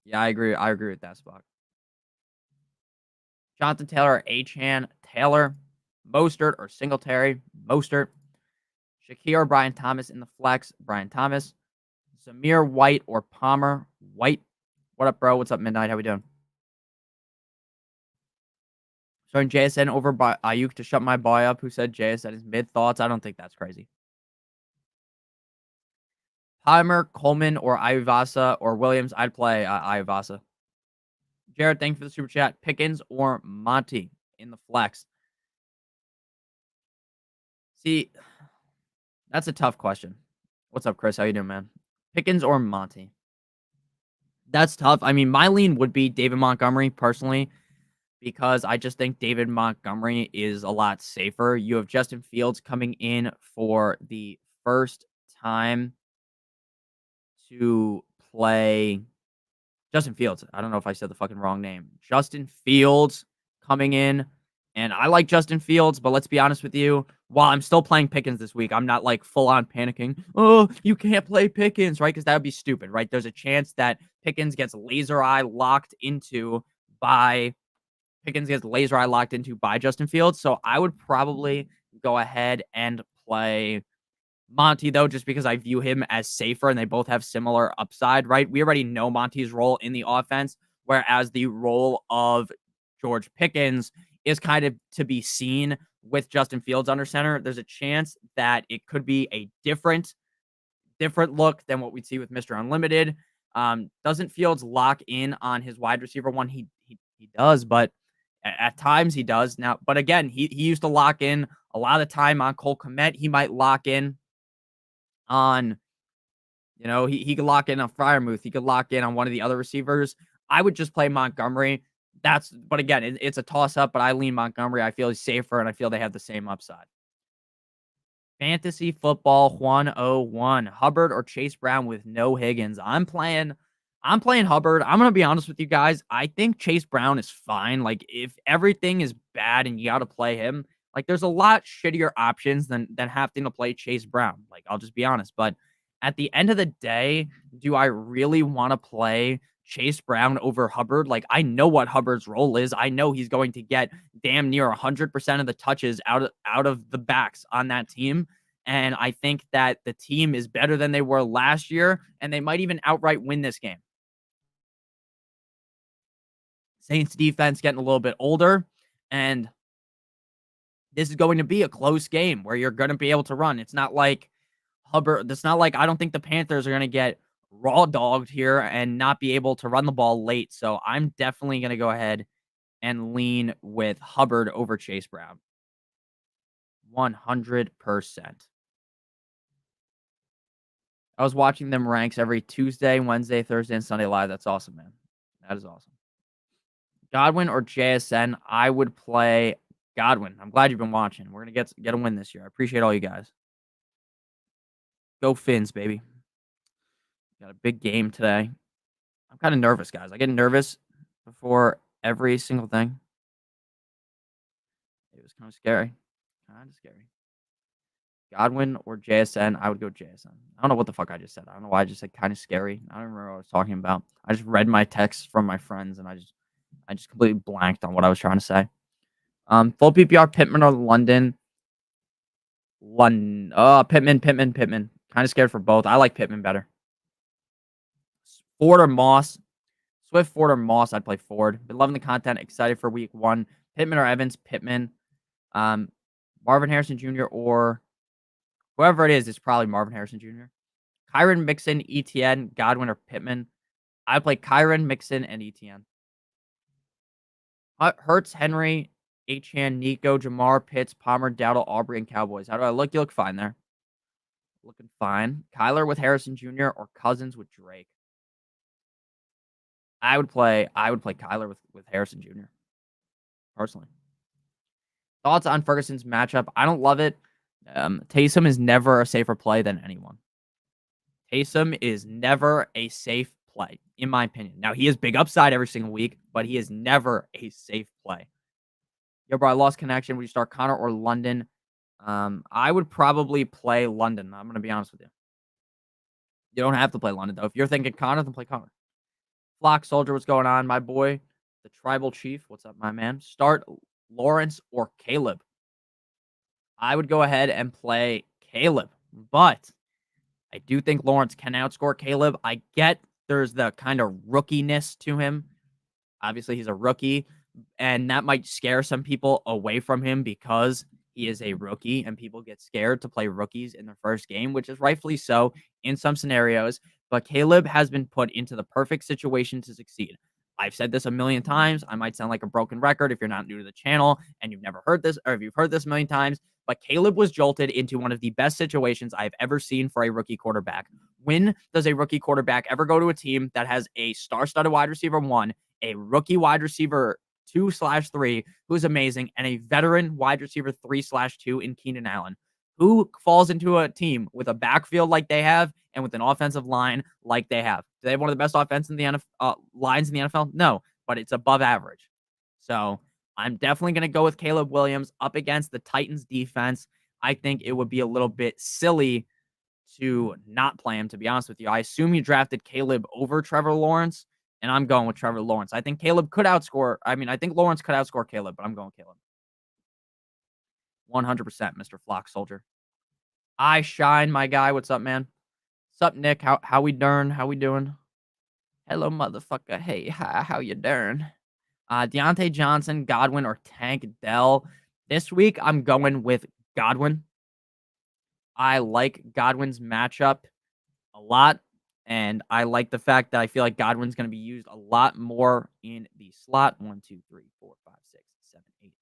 Yeah, I agree. I agree with that spot. Jonathan Taylor or Achan? Taylor. Mostert or Singletary? Mostert. Shakir or Brian Thomas in the flex? Brian Thomas. Zamir White or Palmer? White. What up, bro? What's up, Midnight? How we doing? Starting JSN over by Ayuk to shut my boy up, who said JSN is mid. Thoughts? I don't think that's crazy. Palmer, Coleman, or Iovasa or Williams? I'd play Iovasa. Jared, thank you for the super chat. Pickens or Monty in the flex? See, that's a tough question. What's up, Chris? How you doing, man? Pickens or Monty? That's tough. I mean, my lean would be David Montgomery personally, because I just think David Montgomery is a lot safer. You have Justin Fields coming in for the first time to play Justin Fields. I don't know if I said the fucking wrong name. Justin Fields coming in. And I like Justin Fields, but let's be honest with you. While I'm still playing Pickens this week, I'm not like full on panicking. Oh, you can't play Pickens, right? Because that would be stupid, right? There's a chance that Pickens gets laser eye locked into by Justin Fields. So I would probably go ahead and play Monty, though, just because I view him as safer and they both have similar upside, right? We already know Monty's role in the offense, whereas the role of George Pickens is kind of to be seen with Justin Fields under center. There's a chance that it could be a different look than what we'd see with Mr. Unlimited. Doesn't Fields lock in on his wide receiver one? He does, but at times he does. Now, but again, he used to lock in a lot of the time on Cole Kmet. He might lock in on, he could lock in on Freiermuth. He could lock in on one of the other receivers. I would just play Montgomery. But again, it's a toss up, but I lean Montgomery. I feel he's safer, and I feel they have the same upside. Fantasy football 101. Hubbard or Chase Brown with no Higgins. I'm playing Hubbard. I'm going to be honest with you guys. I think Chase Brown is fine. Like, if everything is bad and you got to play him, like, there's a lot shittier options than having to play Chase Brown. Like, I'll just be honest. But at the end of the day, do I really want to play Chase Brown over Hubbard? Like, I know what Hubbard's role is. I know he's going to get damn near 100% of the touches out of the backs on that team. And I think that the team is better than they were last year, and they might even outright win this game. Saints defense getting a little bit older, and this is going to be a close game where you're going to be able to run. It's not like Hubbard. It's not like I don't think the Panthers are going to get raw dogged here and not be able to run the ball late. So I'm definitely going to go ahead and lean with Hubbard over Chase Brown. 100%. I was watching them ranks every Tuesday, Wednesday, Thursday, and Sunday live. That's awesome, man. That is awesome. Godwin or JSN? I would play Godwin. I'm glad you've been watching. We're going to get a win this year. I appreciate all you guys. Go Fins, baby. Got a big game today. I'm kind of nervous, guys. I get nervous before every single thing. It was kind of scary. Kind of scary. Godwin or JSN? I would go JSN. I don't know what the fuck I just said. I don't know why I just said kind of scary. I don't remember what I was talking about. I just read my texts from my friends and I just completely blanked on what I was trying to say. Full PPR Pittman or London. London. Pittman. Kind of scared for both. I like Pittman better. Ford or Moss. Swift, Ford, or Moss. I'd play Ford. Been loving the content. Excited for week 1. Pittman or Evans. Pittman. Marvin Harrison Jr. or whoever it is. It's probably Marvin Harrison Jr. Kyron, Mixon, ETN, Godwin, or Pittman. I play Kyron, Mixon, and ETN. Hurts, Henry, Achan, Nico, Jamar, Pitts, Palmer, Dowdle, Aubrey, and Cowboys. How do I look? You look fine there. Looking fine. Kyler with Harrison Jr. or Cousins with Drake. I would play Kyler with Harrison Jr. personally. Thoughts on Ferguson's matchup? I don't love it. Taysom is never a safer play than anyone. Taysom is never a safe play, in my opinion. Now, he has big upside every single week, but he is never a safe play. Yo, bro, I lost connection. Would you start Connor or London? I would probably play London. I'm going to be honest with you. You don't have to play London, though. If you're thinking Connor, then play Connor. Flock Soldier, what's going on, my boy? The Tribal Chief, what's up, my man? Start Lawrence or Caleb. I would go ahead and play Caleb, but I do think Lawrence can outscore Caleb. I get there's the kind of rookiness to him. Obviously, he's a rookie, and that might scare some people away from him because he is a rookie, and people get scared to play rookies in their first game, which is rightfully so in some scenarios. But Caleb has been put into the perfect situation to succeed. I've said this a million times. I might sound like a broken record if you're not new to the channel and you've never heard this, or if you've heard this a million times. But Caleb was jolted into one of the best situations I've ever seen for a rookie quarterback. When does a rookie quarterback ever go to a team that has a star-studded wide receiver 1, a rookie wide receiver 2/3, who's amazing, and a veteran wide receiver 3/2 in Keenan Allen, who falls into a team with a backfield like they have and with an offensive line like they have? Do they have one of the best offense in the NFL lines in the NFL? No, but it's above average. So I'm definitely going to go with Caleb Williams up against the Titans defense. I think it would be a little bit silly to not play him, to be honest with you. I assume you drafted Caleb over Trevor Lawrence, and I'm going with Trevor Lawrence. I think Caleb could outscore. I think Lawrence could outscore Caleb, but I'm going Caleb. 100%, Mr. Flock Soldier. I shine, my guy. What's up, man? What's up, Nick? How we doing? How we doing? Hello, motherfucker. Hey, how you doing? Deontay Johnson, Godwin, or Tank Dell. This week, I'm going with Godwin. I like Godwin's matchup a lot, and I like the fact that I feel like Godwin's going to be used a lot more in the slot. 1, 2, 3, 4, 5, 6, 7, 8.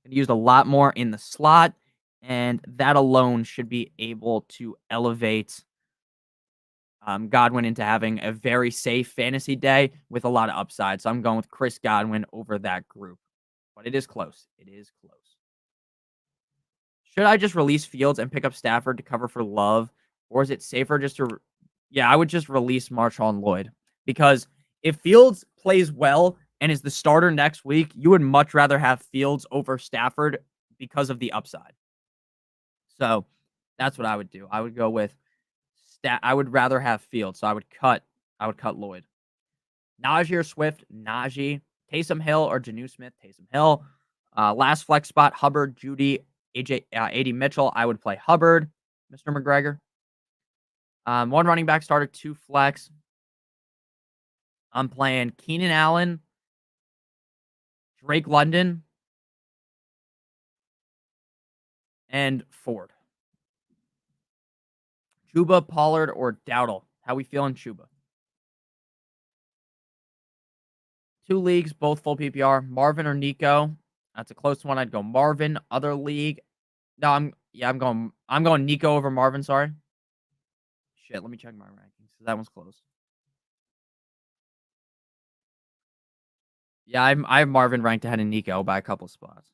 Going to use a lot more in the slot, and that alone should be able to elevate Godwin into having a very safe fantasy day with a lot of upside. So I'm going with Chris Godwin over that group. But it is close. It is close. Should I just release Fields and pick up Stafford to cover for Love? Or is it safer just to... Yeah, I would just release Marshawn Lloyd. Because if Fields plays well and is the starter next week, you would much rather have Fields over Stafford because of the upside. So that's what I would do. I would go with... I would rather have Fields, so I would cut Lloyd. Najee or Swift? Najee. Taysom Hill or Janu Smith? Taysom Hill. Last flex spot, Hubbard, Judy, AD Mitchell. I would play Hubbard, Mr. McGregor. 1 running back starter, 2 flex. I'm playing Keenan Allen, Drake London, and Ford. Chuba, Pollard, or Dowdle? How we feeling, Chuba? 2 leagues, both full PPR. Marvin or Nico? That's a close one. I'd go Marvin. Other league? No, I'm going Nico over Marvin. Sorry. Shit. Let me check my rankings. That one's close. Yeah, I have Marvin ranked ahead of Nico by a couple spots.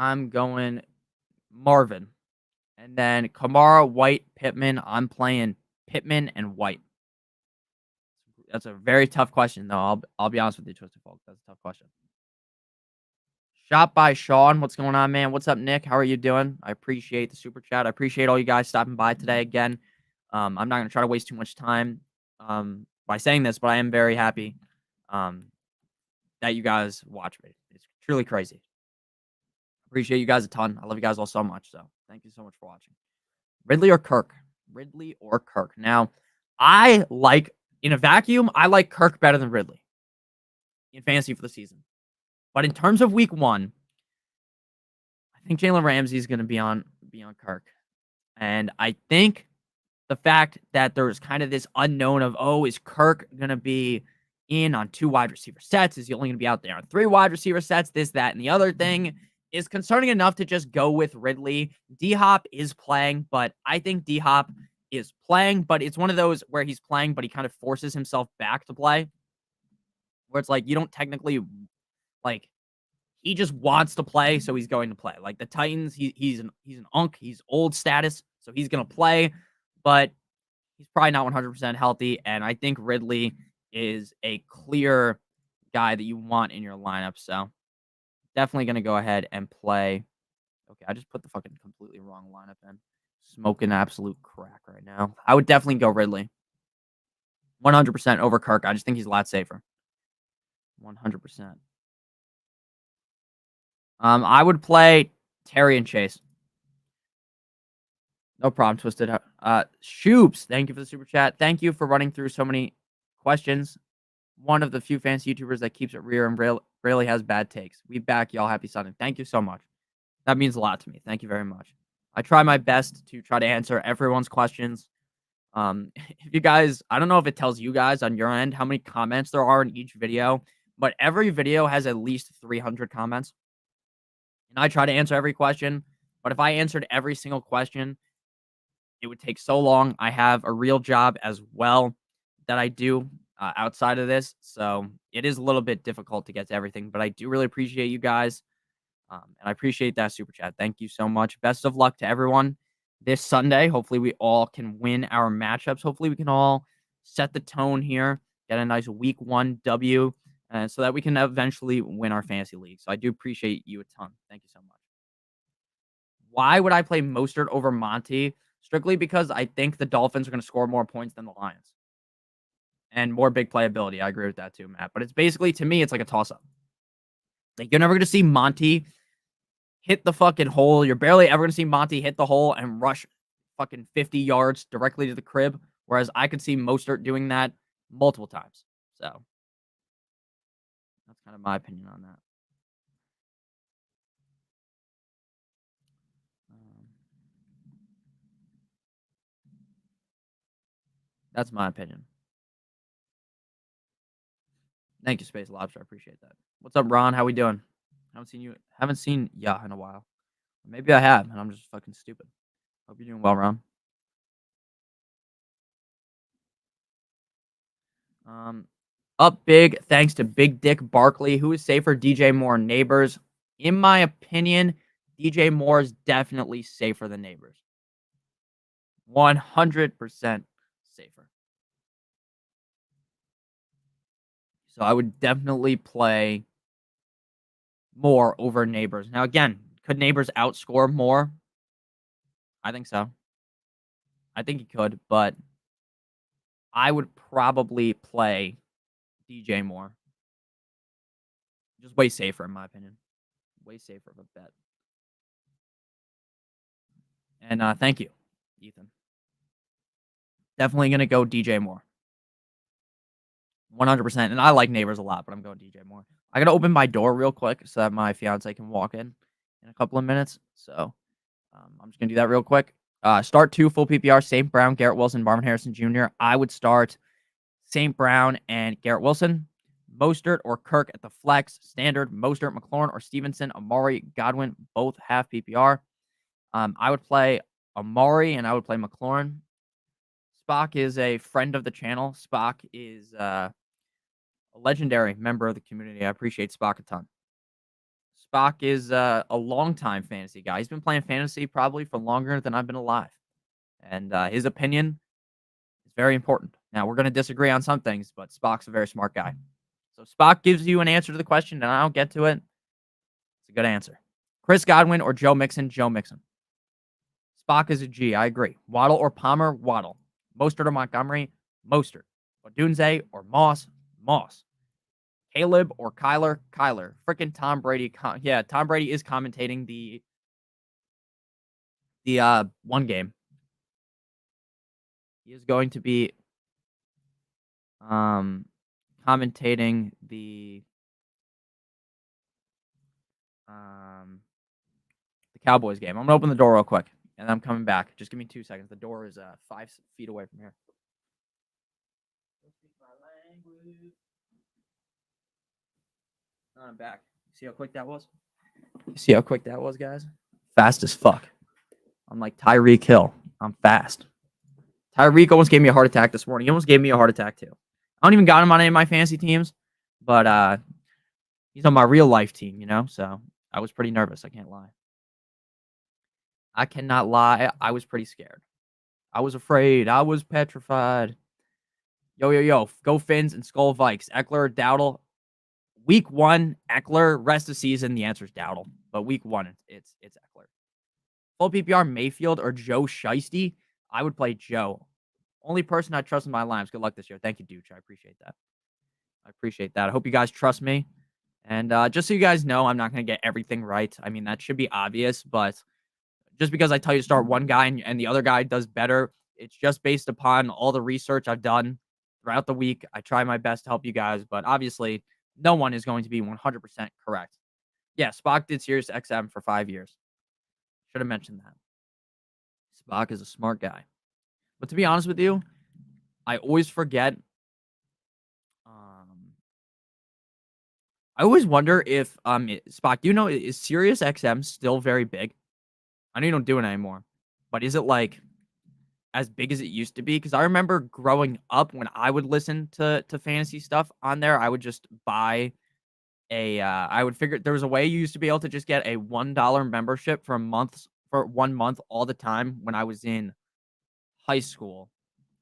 I'm going Marvin. And then Kamara, White, Pittman. I'm playing Pittman and White. That's a very tough question, though. I'll be honest with you, Twisted Folk. That's a tough question. Shot by Sean. What's going on, man? What's up, Nick? How are you doing? I appreciate the super chat. I appreciate all you guys stopping by today again. I'm not gonna try to waste too much time by saying this, but I am very happy um, that you guys watch me. It's truly crazy. Appreciate you guys a ton. I love you guys all so much. So thank you so much for watching. Ridley or Kirk? Ridley or Kirk? Now, I like in a vacuum, I like Kirk better than Ridley in fantasy for the season. But in terms of week 1, I think Jalen Ramsey is going to be on Kirk. And I think the fact that there's kind of this unknown of, oh, is Kirk going to be in on 2 wide receiver sets? Is he only going to be out there on 3 wide receiver sets? This, that, and the other thing is concerning enough to just go with Ridley. D-Hop is playing, but I think D-Hop is playing, but it's one of those where he's playing, but he kind of forces himself back to play. Where it's like, you don't technically, like, he just wants to play, so he's going to play. Like the Titans, he's an unk, he's old status, so he's going to play, but he's probably not 100% healthy, and I think Ridley is a clear guy that you want in your lineup, so definitely going to go ahead and play. Okay, I just put the fucking completely wrong lineup in. Smoking absolute crack right now. I would definitely go Ridley. 100% over Kirk. I just think he's a lot safer. 100%. I would play Terry and Chase. No problem, Twisted. Shoops, thank you for the super chat. Thank you for running through so many questions. One of the few fancy YouTubers that keeps it real and rarely has bad takes. We back y'all. Happy Sunday. Thank you so much. That means a lot to me. Thank you very much. I try my best to try to answer everyone's questions. If you guys, I don't know if it tells you guys on your end how many comments there are in each video, but every video has at least 300 comments. And I try to answer every question, but if I answered every single question, it would take so long. I have a real job as well that I do outside of this, so it is a little bit difficult to get to everything, but I do really appreciate you guys, and I appreciate that super chat. Thank you so much. Best of luck to everyone this Sunday. Hopefully, we all can win our matchups. Hopefully, we can all set the tone here, get a nice week 1 W, so that we can eventually win our fantasy league. So I do appreciate you a ton. Thank you so much. Why would I play Mostert over Monty? Strictly because I think the Dolphins are going to score more points than the Lions. And more big playability. I agree with that too, Matt. But it's basically, to me, it's like a toss-up. Like, you're never going to see Monty hit the fucking hole. You're barely ever going to see Monty hit the hole and rush fucking 50 yards directly to the crib. Whereas I could see Mostert doing that multiple times. So that's kind of my opinion on that. That's my opinion. Thank you, Space Lobster. I appreciate that. What's up, Ron? How we doing? Haven't seen ya in a while. Maybe I have, and I'm just fucking stupid. Hope you're doing well, Ron. Up big thanks to Big Dick Barkley. Who is safer, DJ Moore and Neighbors? In my opinion, DJ Moore is definitely safer than Neighbors. 100% safer. So I would definitely play Moore over Neighbors. Now, again, could Neighbors outscore Moore? I think so. I think he could, but I would probably play DJ Moore. Just way safer, in my opinion. Way safer of a bet. And thank you, Ethan. Definitely going to go DJ Moore. 100%. And I like Neighbors a lot, but I'm going DJ Moore. I got to open my door real quick so that my fiance can walk in a couple of minutes. So I'm just going to do that real quick. Start 2 full PPR, St. Brown, Garrett Wilson, Marvin Harrison Jr. I would start St. Brown and Garrett Wilson. Mostert or Kirk at the flex. Standard, Mostert, McLaurin, or Stevenson. Amari, Godwin, both half PPR. I would play Amari and I would play McLaurin. Spock is a friend of the channel. Spock is a legendary member of the community. I appreciate Spock a ton. Spock is a longtime fantasy guy. He's been playing fantasy probably for longer than I've been alive. And his opinion is very important. Now, we're going to disagree on some things, but Spock's a very smart guy. So Spock gives you an answer to the question, and I'll get to it. It's a good answer. Chris Godwin or Joe Mixon? Joe Mixon. Spock is a G. I agree. Waddle or Palmer? Waddle. Mostert or Montgomery? Mostert. Odunze or Moss? Moss. Caleb or Kyler? Kyler. Freaking Tom Brady. Yeah, Tom Brady is commentating the one game. He is going to be commentating the Cowboys game. I'm gonna open the door real quick, and I'm coming back. Just give me 2 seconds. The door is 5 feet away from here. I'm back. See how quick that was? See how quick that was, guys? Fast as fuck. I'm like Tyreek Hill. I'm fast. Tyreek almost gave me a heart attack this morning. He almost gave me a heart attack too. I don't even got him on any of my fantasy teams, but he's on my real life team, so I was pretty nervous. I can't lie. I cannot lie. I was pretty scared. I was afraid. I was petrified. Yo. Go Finns and Skull Vikes. Eckler, Dowdle. Week 1, Eckler. Rest of season, the answer is Dowdle. But week 1, it's Eckler. Full PPR, Mayfield or Joe Shiesty? I would play Joe. Only person I trust in my lineups. Good luck this year. Thank you, Dooch. I appreciate that. I hope you guys trust me. And just so you guys know, I'm not going to get everything right. I mean, that should be obvious, but just because I tell you to start one guy and the other guy does better, it's just based upon all the research I've done throughout the week. I try my best to help you guys, but obviously, no one is going to be 100% correct. Yeah, Spock did Sirius XM for 5 years. Should have mentioned that. Spock is a smart guy. But to be honest with you, I always forget. I always wonder if Spock, do you know, is Sirius XM still very big? I know you don't do it anymore, but is it like as big as it used to be? Because I remember growing up when I would listen to fantasy stuff on there, I would just buy I would figure there was a way you used to be able to just get a $1 membership for 1 month all the time when I was in high school.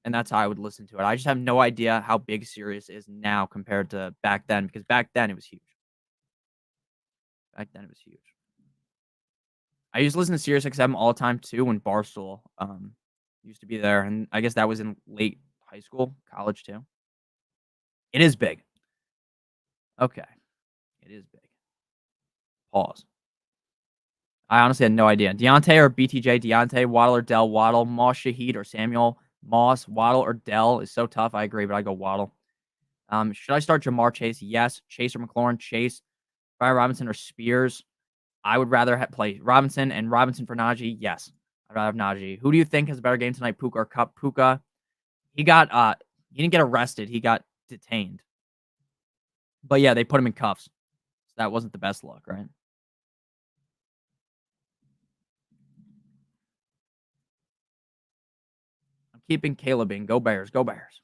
And that's how I would listen to it. I just have no idea how big Sirius is now compared to back then, because back then it was huge. I used to listen to Sirius XM all the time too when Barstool used to be there, and I guess that was in late high school, college too. It is big. Okay. It is big. Pause. I honestly had no idea. Deontay or BTJ? Deontay, Waddle or Dell? Waddle, Moss, Shaheed or Samuel? Moss, Waddle or Dell is so tough. I agree, but I go Waddle. Should I start Jamar Chase? Yes. Chase or McLaurin? Chase. Brian Robinson or Spears? I would rather play Robinson, and Robinson for Najee. Yes, I'd rather have Najee. Who do you think has a better game tonight, Puka or Cup? Puka. He didn't get arrested. He got detained. But yeah, they put him in cuffs. So that wasn't the best look, right? I'm keeping Caleb in. Go Bears. Go Bears.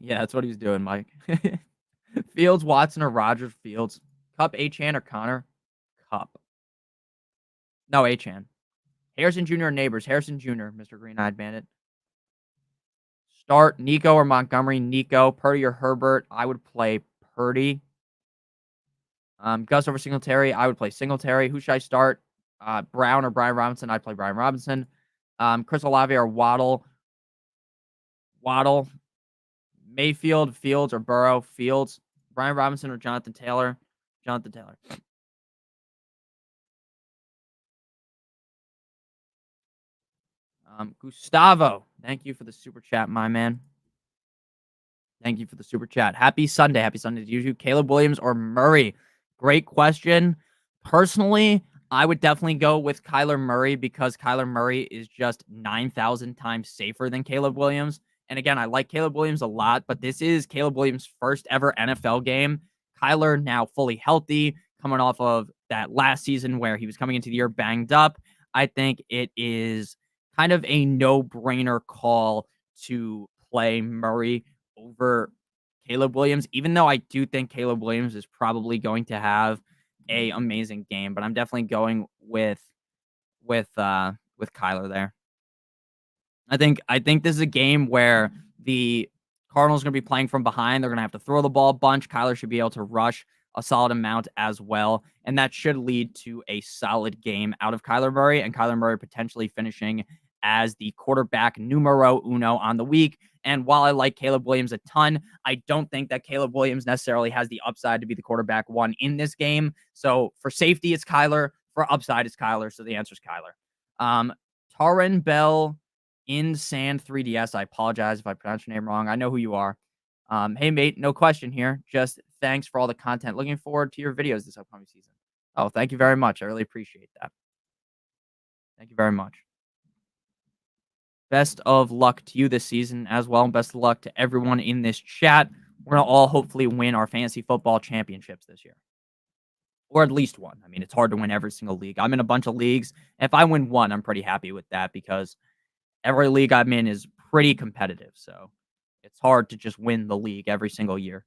Yeah, that's what he was doing, Mike. Fields, Watson, or Rogers? Fields. Cup, Achan, or Connor? Cup. No, Achan. Harrison Jr. or Neighbors? Harrison Jr., Mr. Green-Eyed Bandit. Start Nico or Montgomery? Nico. Purdy or Herbert? I would play Purdy. Gus over Singletary? I would play Singletary. Who should I start? Brown or Brian Robinson? I'd play Brian Robinson. Chris Olave or Waddle? Waddle. Mayfield, Fields, or Burrow? Fields. Brian Robinson or Jonathan Taylor? Jonathan Taylor. Gustavo, thank you for the super chat, my man. Thank you for the super chat. Happy Sunday. Happy Sunday to you. Caleb Williams or Murray? Great question. Personally, I would definitely go with Kyler Murray because Kyler Murray is just 9,000 times safer than Caleb Williams. And again, I like Caleb Williams a lot, but this is Caleb Williams' first ever NFL game. Kyler now fully healthy, coming off of that last season where he was coming into the year banged up. I think it is kind of a no-brainer call to play Murray over Caleb Williams, even though I do think Caleb Williams is probably going to have a amazing game, but I'm definitely going with with Kyler there. I think this is a game where the Cardinals are going to be playing from behind. They're going to have to throw the ball a bunch. Kyler should be able to rush a solid amount as well, and that should lead to a solid game out of Kyler Murray, and Kyler Murray potentially finishing as the quarterback numero uno on the week. And while I like Caleb Williams a ton, I don't think that Caleb Williams necessarily has the upside to be the quarterback one in this game. So for safety, it's Kyler. For upside, it's Kyler. So the answer is Kyler. Tarin Bell in Sand 3DS. I apologize if I pronounce your name wrong. I know who you are. Hey, mate, no question here. Just thanks for all the content. Looking forward to your videos this upcoming season. Oh, thank you very much. I really appreciate that. Thank you very much. Best of luck to you this season as well. And best of luck to everyone in this chat. We're going to all hopefully win our fantasy football championships this year. Or at least one. I mean, it's hard to win every single league. I'm in a bunch of leagues. If I win one, I'm pretty happy with that because every league I'm in is pretty competitive. So it's hard to just win the league every single year.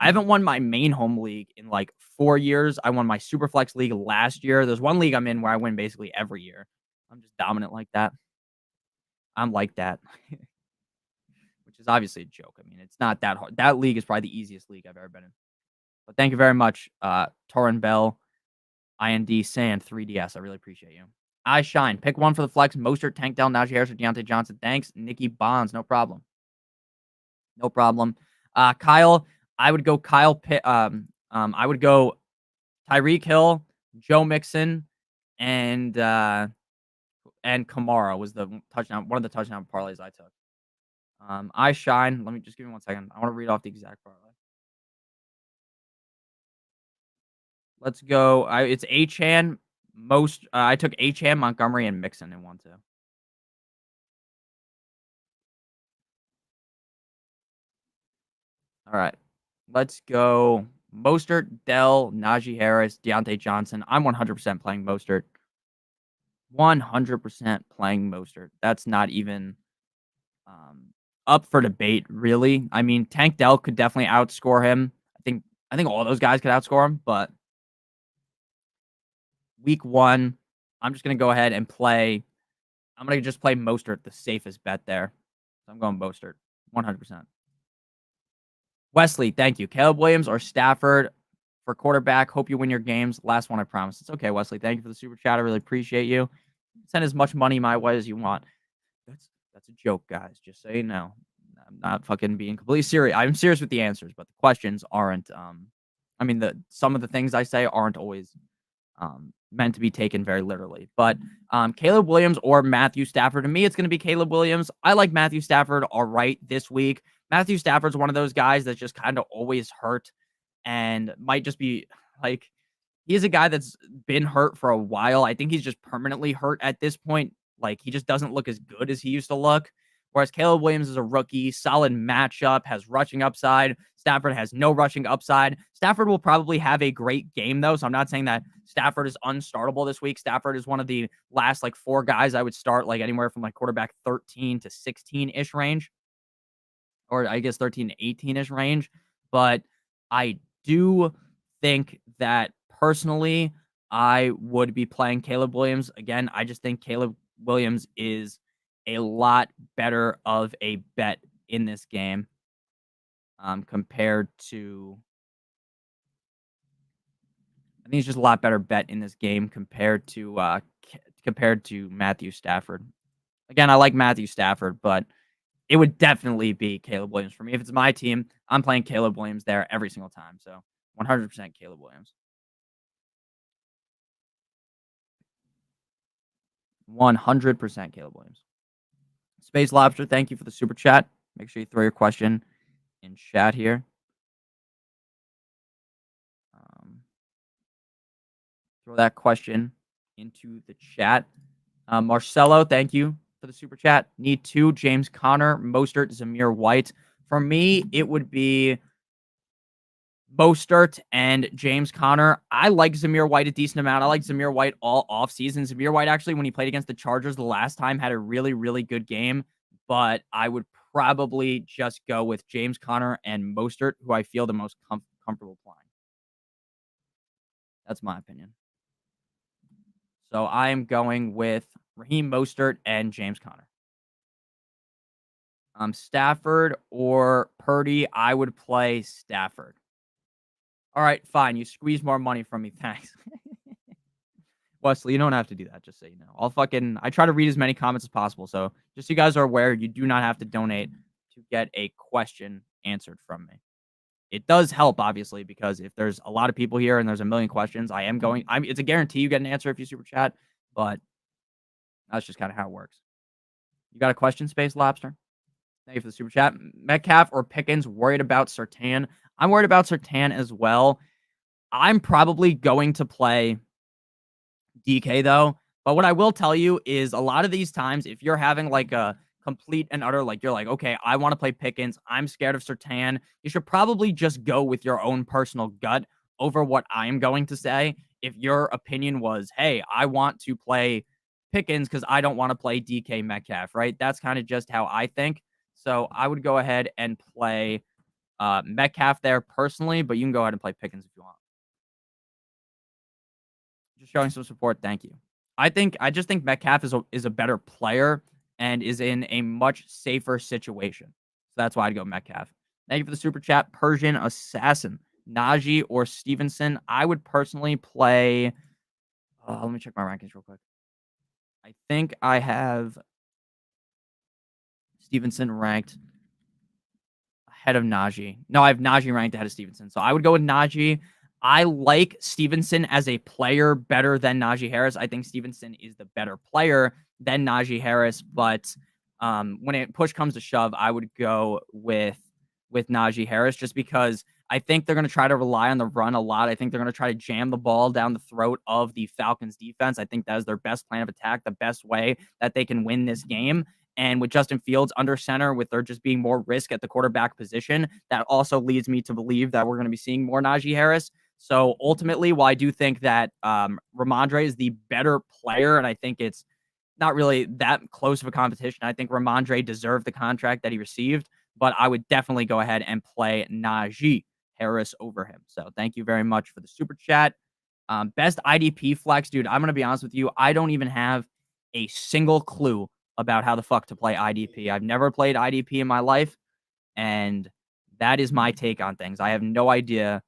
I haven't won my main home league in like 4 years. I won my Superflex league last year. There's one league I'm in where I win basically every year. I'm just dominant like that. I'm like that, which is obviously a joke. I mean, it's not that hard. That league is probably the easiest league I've ever been in. But thank you very much, Torrin Bell, IND Sand 3DS. I really appreciate you. I Shine. Pick one for the flex. Mostert, Tank Dell, Najee Harris, or Deontay Johnson. Thanks. Nikki Bonds. No problem. No problem. Kyle, I would go I would go Tyreek Hill, Joe Mixon, and Kamara was the touchdown, one of the touchdown parlays I took. I Shine. Let me just give me 1 second. I want to read off the exact parlay. Let's go. It's Achane. I took Achane, Montgomery, and Mixon in 1-2. All right. Let's go Mostert, Dell, Najee Harris, Deontay Johnson. I'm 100% playing Mostert. 100% playing Mostert. That's not even up for debate, really. I mean, Tank Dell could definitely outscore him. I think all those guys could outscore him, but week 1, I'm just going to go ahead and play. I'm going to just play Mostert, the safest bet there. So I'm going Mostert, 100%. Wesley, thank you. Caleb Williams or Stafford for quarterback. Hope you win your games. Last one, I promise. It's okay, Wesley. Thank you for the super chat. I really appreciate you. Send as much money my way as you want. That's a joke, guys. Just so you know. I'm not fucking being completely serious. I'm serious with the answers, but the questions aren't. I mean, some of the things I say aren't always meant to be taken very literally. But Caleb Williams or Matthew Stafford. To me, it's going to be Caleb Williams. I like Matthew Stafford all right this week. Matthew Stafford's one of those guys that's just kind of always hurt and might just be like, he's a guy that's been hurt for a while. I think he's just permanently hurt at this point. Like, he just doesn't look as good as he used to look. Whereas Caleb Williams is a rookie, solid matchup, has rushing upside. Stafford has no rushing upside. Stafford will probably have a great game, though. So I'm not saying that Stafford is unstartable this week. Stafford is one of the last, 4 guys I would start, anywhere from, quarterback 13 to 16-ish range. Or I guess 13 to 18-ish range. But I do think that, personally, I would be playing Caleb Williams. Again, I just think Caleb Williams is a lot better of a bet in this game compared to. I think he's just a lot better bet in this game compared to Matthew Stafford. Again, I like Matthew Stafford, but it would definitely be Caleb Williams for me. If it's my team, I'm playing Caleb Williams there every single time. So 100% Caleb Williams. 100% Caleb Williams. Space Lobster, thank you for the super chat. Make sure you throw your question in chat here. Throw that question into the chat. Marcelo, thank you for the super chat. Need 2, James Conner, Mostert, Zamir White. For me, it would be Mostert and James Conner. I like Zamir White a decent amount. I like Zamir White all offseason. Zamir White, actually, when he played against the Chargers the last time, had a really, really good game. But I would probably just go with James Conner and Mostert, who I feel the most comfortable playing. That's my opinion. So I am going with Raheem Mostert and James Conner. Stafford or Purdy, I would play Stafford. All right, fine. You squeeze more money from me. Thanks. Wesley, you don't have to do that, just so you know. I try to read as many comments as possible. So just so you guys are aware, you do not have to donate to get a question answered from me. It does help, obviously, because if there's a lot of people here and there's a million questions, it's a guarantee you get an answer if you super chat, but that's just kind of how it works. You got a question, Space Lobster? Thank you for the super chat. Metcalf or Pickens, worried about Surtain? I'm worried about Surtain as well. I'm probably going to play DK though. But what I will tell you is a lot of these times, if you're having like a complete and utter, like you're like, okay, I want to play Pickens, I'm scared of Surtain, you should probably just go with your own personal gut over what I'm going to say. If your opinion was, hey, I want to play Pickens because I don't want to play DK Metcalf, right? That's kind of just how I think. So I would go ahead and play Metcalf there personally, but you can go ahead and play Pickens if you want. Just showing some support. Thank you. I just think Metcalf is a better player and is in a much safer situation. So that's why I'd go Metcalf. Thank you for the super chat. Persian Assassin. Najee or Stevenson. I would personally play. Let me check my rankings real quick. I think I have Stevenson ranked ahead of Najee. No, I have Najee ranked ahead of Stevenson. So I would go with Najee. I like Stevenson as a player better than Najee Harris. I think Stevenson is the better player than Najee Harris, but when push comes to shove, I would go with Najee Harris just because I think they're going to try to rely on the run a lot. I think they're going to try to jam the ball down the throat of the Falcons defense. I think that is their best plan of attack, the best way that they can win this game. And with Justin Fields under center, with there just being more risk at the quarterback position, that also leads me to believe that we're going to be seeing more Najee Harris. So ultimately, while I do think that Ramondre is the better player, and I think it's not really that close of a competition, I think Ramondre deserved the contract that he received, but I would definitely go ahead and play Najee Harris over him. So thank you very much for the super chat. Best IDP flex, dude. I'm going to be honest with you. I don't even have a single clue about how the fuck to play IDP. I've never played IDP in my life, and that is my take on things. I have no idea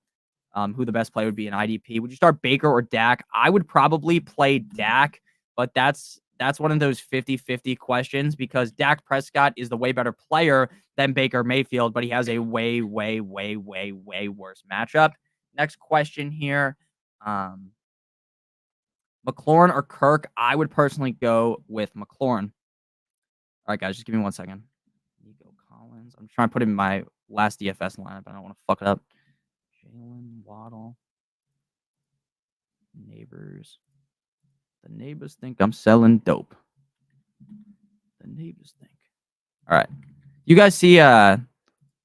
who the best play would be in IDP. Would you start Baker or Dak? I would probably play Dak, but that's one of those 50-50 questions because Dak Prescott is the way better player than Baker Mayfield, but he has a way, way, way, way, way worse matchup. Next question here. McLaurin or Kirk? I would personally go with McLaurin. All right, guys, just give me 1 second. Nico Collins. I'm trying to put him in my last DFS lineup, but I don't want to fuck it up. Jalen Waddle. Neighbors. The neighbors think I'm selling dope. The neighbors think. All right. You guys see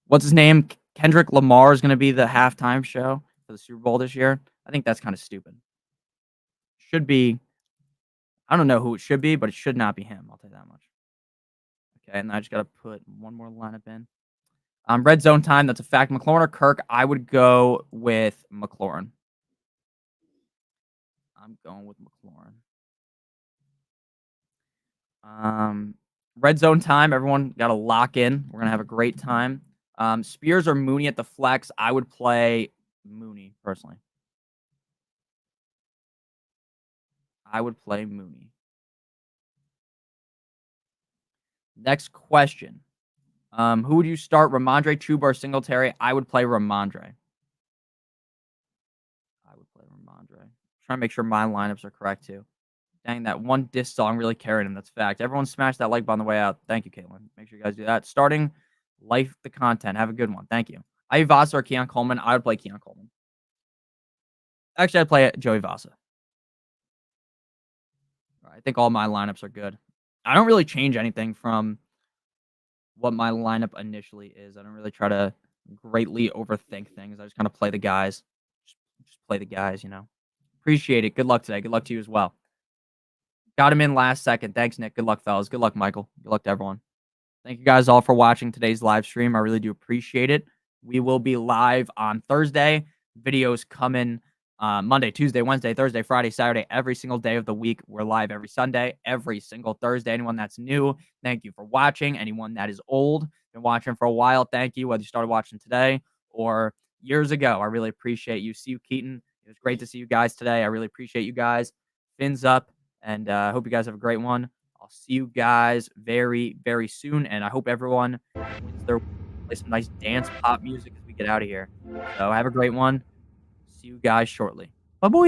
what's his name? Kendrick Lamar is going to be the halftime show for the Super Bowl this year. I think that's kind of stupid. Should be. I don't know who it should be, but it should not be him. I'll tell you that much. Okay, and I just got to put one more lineup in. Red zone time. That's a fact. McLaurin or Kirk? I would go with McLaurin. I'm going with McLaurin. Red zone time. Everyone got to lock in. We're going to have a great time. Spears or Mooney at the flex? I would play Mooney, personally. I would play Mooney. Next question. Who would you start? Ramondre, Chuba, or Singletary? I would play Ramondre. Trying to make sure my lineups are correct, too. Dang, that one diss song really carried him. That's fact. Everyone smash that like button on the way out. Thank you, Caitlin. Make sure you guys do that. Starting life the content. Have a good one. Thank you. Ivy Vasa or Keon Coleman? I would play Keon Coleman. Actually, I'd play Joey Vasa. I think all my lineups are good. I don't really change anything from what my lineup initially is. I don't really try to greatly overthink things. I just kind of play the guys. Just play the guys, you know. Appreciate it. Good luck today. Good luck to you as well. Got him in last second. Thanks, Nick. Good luck, fellas. Good luck, Michael. Good luck to everyone. Thank you guys all for watching today's live stream. I really do appreciate it. We will be live on Thursday. Videos coming Monday, Tuesday, Wednesday, Thursday, Friday, Saturday, every single day of the week. We're live every Sunday, every single Thursday. Anyone that's new, thank you for watching. Anyone that is old, been watching for a while, thank you. Whether you started watching today or years ago, I really appreciate you. See you, Keaton. It was great to see you guys today. I really appreciate you guys. Fins up, and I hope you guys have a great one. I'll see you guys very, very soon, and I hope everyone wins their play some nice dance pop music as we get out of here. So have a great one. See you guys shortly. Bye, boy.